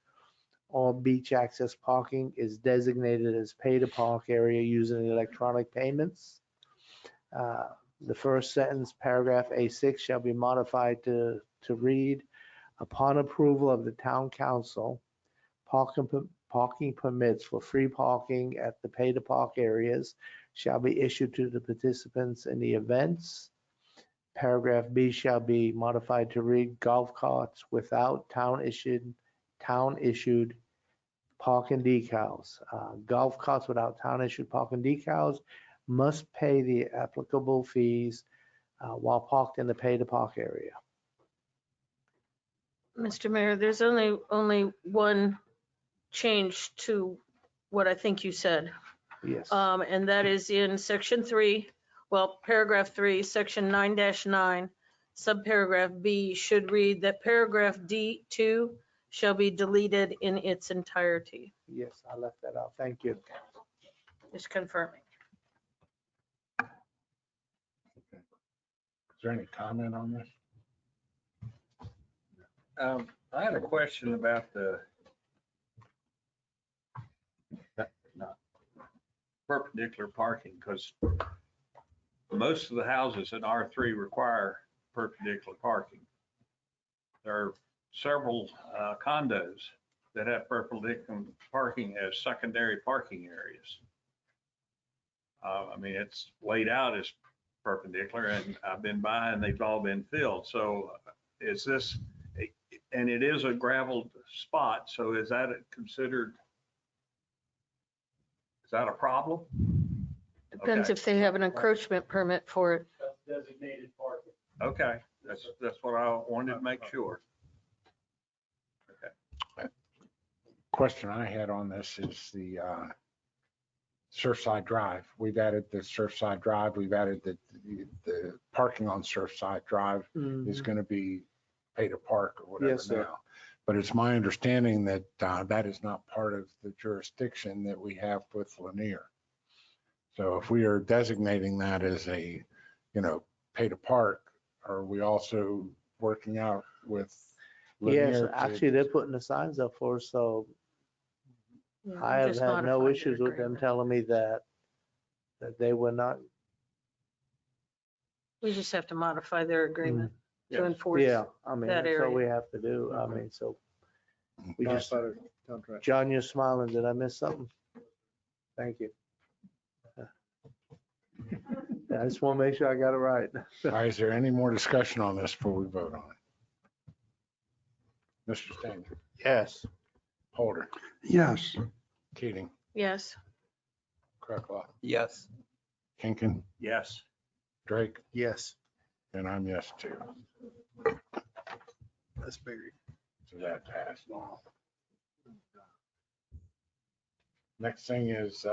All beach access parking is designated as pay to park area using electronic payments. The first sentence, paragraph A6, shall be modified to read, upon approval of the town council, parking permits for free parking at the pay to park areas shall be issued to the participants in the events. Paragraph B shall be modified to read, golf carts without town issued parking decals. Golf carts without town issued parking decals must pay the applicable fees while parked in the pay to park area. Mr. Mayor, there's only one change to what I think you said. Yes. And that is in section 3, well, paragraph 3, section 9-9, subparagraph B should read that paragraph D2 shall be deleted in its entirety. Yes, I left that out. Thank you. Just confirming. Is there any comment on this? I had a question about the perpendicular parking, because most of the houses in R3 require perpendicular parking. There are several condos that have perpendicular parking as secondary parking areas. I mean, it's laid out as perpendicular, and I've been by and they've all been filled. So is this, and it is a graveled spot, so is that considered, is that a problem? Depends Okay. if they have an encroachment permit for it. Designated parking. Okay, that's what I wanted to make sure. Question I had on this is the Surfside Drive. We've added the Surfside Drive. We've added the parking on Surfside Drive is going to be pay to park or whatever Yes, sir. now. But it's my understanding that that is not part of the jurisdiction that we have with Lanier. So if we are designating that as a, pay to park, are we also working out with Lanier? Yes, to- actually, they're putting the signs up for us, so I have Just had no modify their issues with them agreement. telling me that they were not. We just have to modify their agreement to enforce. Yeah, I mean, that that's all we area. have to do. I mean, so we Not just, part of contract. John, you're smiling. Did I miss something? Thank you. I just want to make sure I got it right. All right, is there any more discussion on this before we vote on it? Mr. Stanger, Yes. Holder, Yes. Keating, Yes. Cracklaw, Yes. Kinkin, Yes. Drake, Yes, and I'm yes too. that's buried. So that passed. Next thing is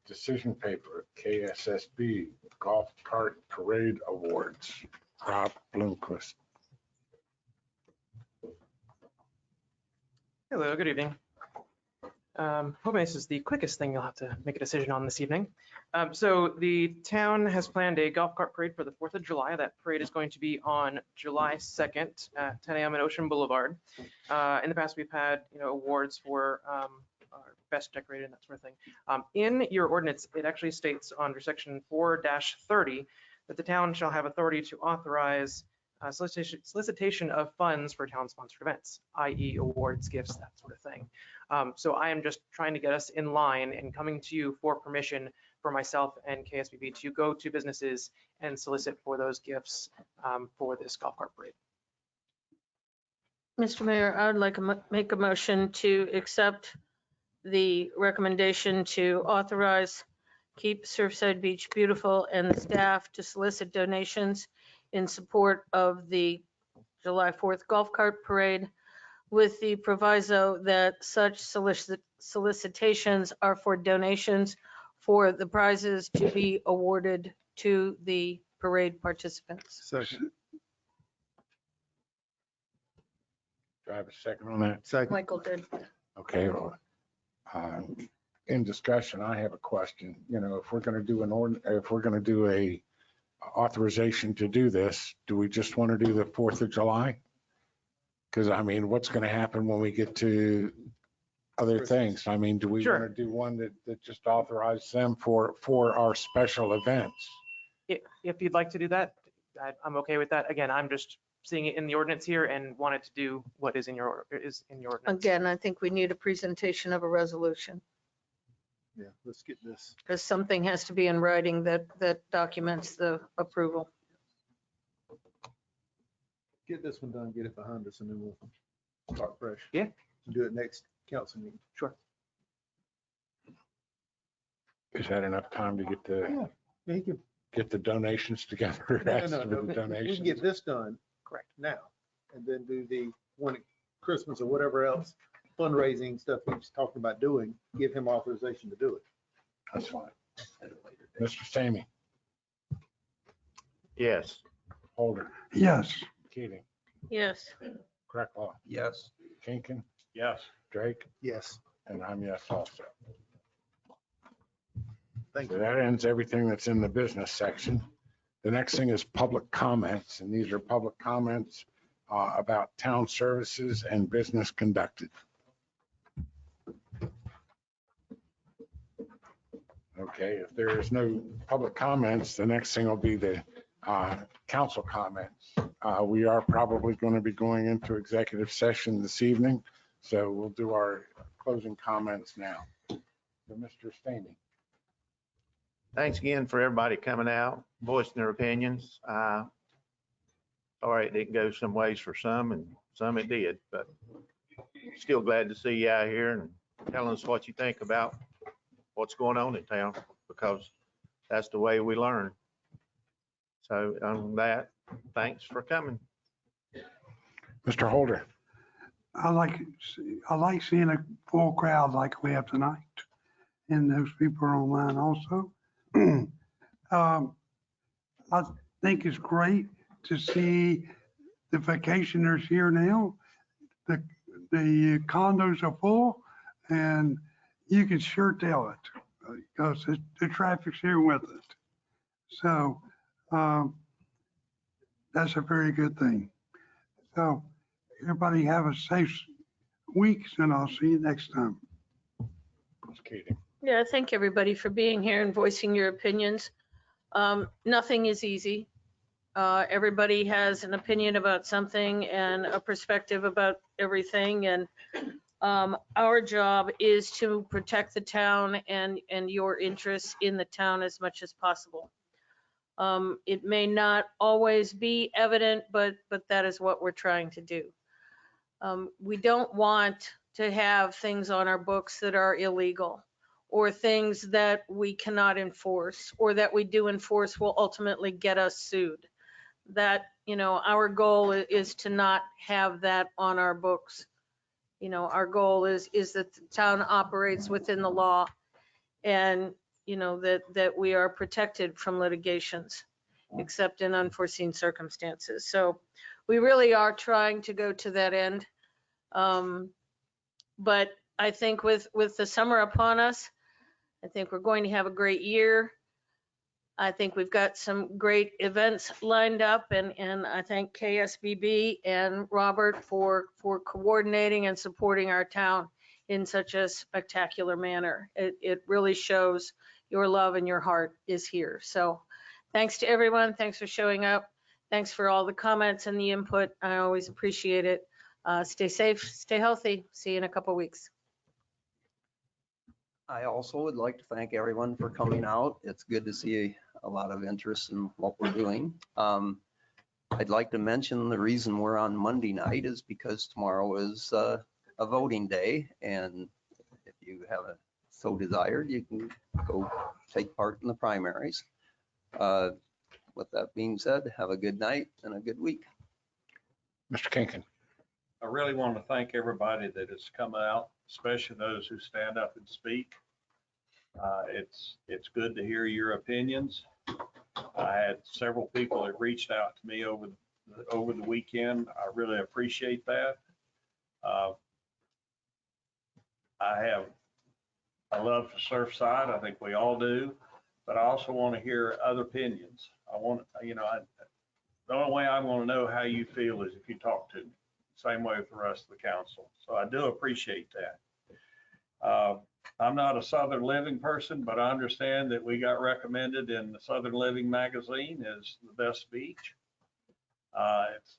decision paper, KSSB Golf Cart Parade Awards. Rob Bloomquist. Hello, good evening. Hoping this is the quickest thing you'll have to make a decision on this evening. So the town has planned a golf cart parade for the 4th of July. That parade is going to be on July 2nd at 10 a.m. at Ocean Boulevard. In the past, we've had, awards for our best decorated and that sort of thing. In your ordinance, it actually states under section 4-30 that the town shall have authority to authorize solicitation of funds for town-sponsored events, i.e. awards, gifts, that sort of thing. So I am just trying to get us in line and coming to you for permission for myself and KSBB to go to businesses and solicit for those gifts for this golf cart parade. Mr. Mayor, I would like to make a motion to accept the recommendation to authorize Keep Surfside Beach Beautiful and the staff to solicit donations in support of the July 4th golf cart parade, with the proviso that such solicitations are for donations for the prizes to be awarded to the parade participants. Second. Do I have a second on that? Second. Michael did. Okay. Well, in discussion, I have a question. If we're going to do if we're going to do a authorization to do this, do we just want to do the 4th of July? Because I mean, what's going to happen when we get to other things? I mean, do we Sure. want to do one that just authorizes them for our special events? If you'd like to do that, I'm okay with that. Again, I'm just seeing it in the ordinance here and wanted to do what is in your ordinance. Again, I think we need a presentation of a resolution, Yeah, let's get this. because something has to be in writing that documents the approval. Get this one done, get it behind us, and then we'll start fresh. Yeah. Do it next council meeting. Sure. Is that enough time to get the He can, get the donations together. Ask for the we can donations. get this done. Correct. Now, and then do the one at Christmas or whatever else fundraising stuff he's talking about doing, give him authorization to do it. That's fine. Mr. Sammy, Yes. Holder, Yes. Keating, Yes. Cracklaw, Yes. Kinkin, Yes. Drake, Yes. and I'm yes also. Thank So you. that ends everything that's in the business section. The next thing is public comments, and these are public comments about town services and business conducted. Okay, if there is no public comments, the next thing will be the council comments. We are probably going to be going into executive session this evening, so we'll do our closing comments now. So Mr. Stamey. Thanks again for everybody coming out, voicing their opinions. Sorry it didn't go some ways for some and some it did, but still glad to see you out here and telling us what you think about what's going on in town, because that's the way we learn. So on that, thanks for coming. Mr. Holder. I like seeing a full crowd like we have tonight. And those people are online also. I think it's great to see the vacationers here now. The condos are full and you can sure tell it because the traffic's here with it. So that's a very good thing. So everybody have a safe week and I'll see you next time. Yeah, thank everybody for being here and voicing your opinions. Nothing is easy. Everybody has an opinion about something and a perspective about everything. And our job is to protect the town and your interests in the town as much as possible. It may not always be evident, but that is what we're trying to do. We don't want to have things on our books that are illegal, or things that we cannot enforce, or that we do enforce will ultimately get us sued. That, our goal is to not have that on our books. Our goal is that the town operates within the law and, that we are protected from litigations, except in unforeseen circumstances. So we really are trying to go to that end. But I think with the summer upon us, I think we're going to have a great year. I think we've got some great events lined up, and I thank KSBB and Robert for coordinating and supporting our town in such a spectacular manner. It really shows your love and your heart is here. So thanks to everyone. Thanks for showing up. Thanks for all the comments and the input. I always appreciate it. Stay safe, stay healthy. See you in a couple of weeks. I also would like to thank everyone for coming out. It's good to see a lot of interest in what we're doing. I'd like to mention the reason we're on Monday night is because tomorrow is a voting day. And if you have so desired, you can go take part in the primaries. With that being said, have a good night and a good week. Mr. Kinkin. I really want to thank everybody that has come out, especially those who stand up and speak. It's good to hear your opinions. I had several people that reached out to me over the weekend. I really appreciate that. I have a love for Surfside. I think we all do, but I also want to hear other opinions. The only way I want to know how you feel is if you talk to me. Same way with the rest of the council. So I do appreciate that. I'm not a Southern Living person, but I understand that we got recommended in the Southern Living magazine as the best beach. It's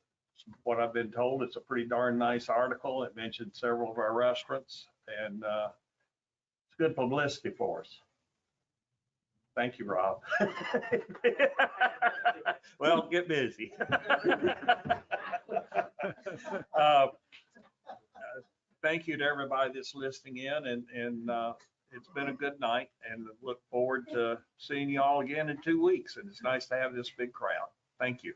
what I've been told. It's a pretty darn nice article. It mentioned several of our restaurants, and it's good publicity for us. Thank you, Rob. Well, get busy. Thank you to everybody that's listening in, and it's been a good night and look forward to seeing you all again in 2 weeks. And it's nice to have this big crowd. Thank you.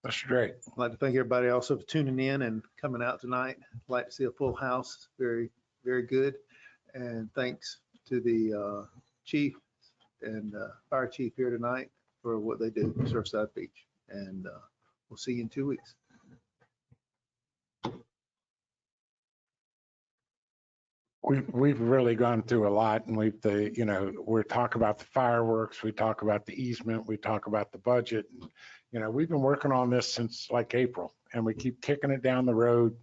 That's great. I'd like to thank everybody also for tuning in and coming out tonight. I'd like to see a full house. Very, very good. And thanks to the chief and fire chief here tonight for what they did at Surfside Beach. And we'll see you in 2 weeks. We've really gone through a lot, and we're talking about the fireworks, we talk about the easement, we talk about the budget. And, we've been working on this since like April, and we keep kicking it down the road.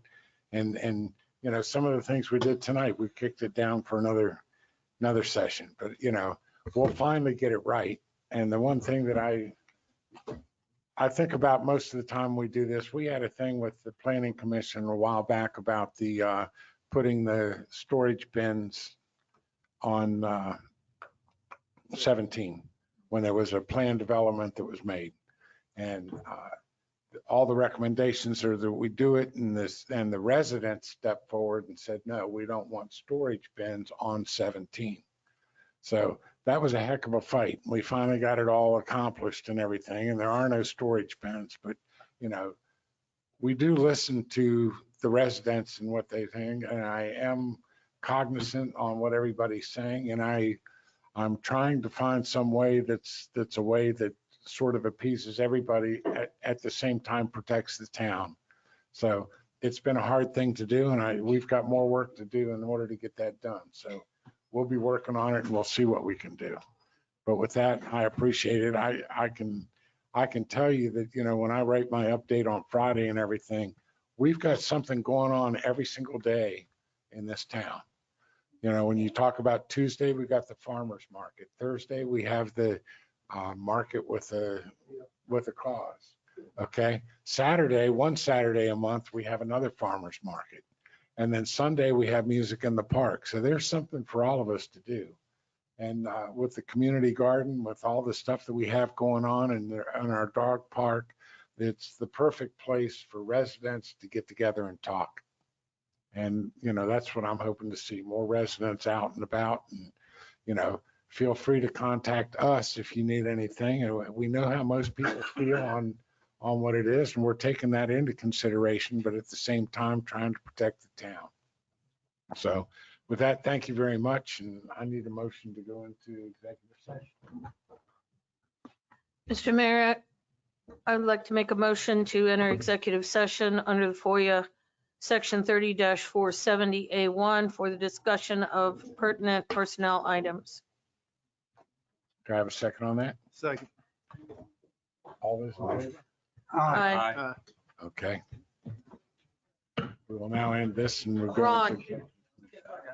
And some of the things we did tonight, we kicked it down for another session, but we'll finally get it right. And the one thing that I think about most of the time we do this, we had a thing with the planning commission a while back about the putting the storage bins on 17 when there was a planned development that was made. And all the recommendations are that we do it, and the residents stepped forward and said, no, we don't want storage bins on 17. So that was a heck of a fight. We finally got it all accomplished and everything, and there are no storage bins, but we do listen to the residents and what they think, and I am cognizant on what everybody's saying, and I'm trying to find some way that's a way that sort of appeases everybody at the same time protects the town. So it's been a hard thing to do, and we've got more work to do in order to get that done. So we'll be working on it, and we'll see what we can do. But with that, I appreciate it. I can tell you that, when I write my update on Friday and everything, we've got something going on every single day in this town. When you talk about Tuesday, we got the farmer's market. Thursday, we have the market with a cause. Okay. One Saturday a month, we have another farmer's market. And then Sunday, we have music in the park. So there's something for all of us to do. And with the community garden, with all the stuff that we have going on in our dog park, it's the perfect place for residents to get together and talk. And, that's what I'm hoping to see, more residents out and about. And, feel free to contact us if you need anything. And we know how most people feel on what it is, and we're taking that into consideration, but at the same time, trying to protect the town. So with that, thank you very much. And I need a motion to go into executive session. Mr. Mayor, I would like to make a motion to enter executive session under the FOIA Section 30-470A1 for the discussion of pertinent personnel items. Do I have a second on that? Second. All those in favor? Aye. Okay. We will now end this and we'll go. Ron. into-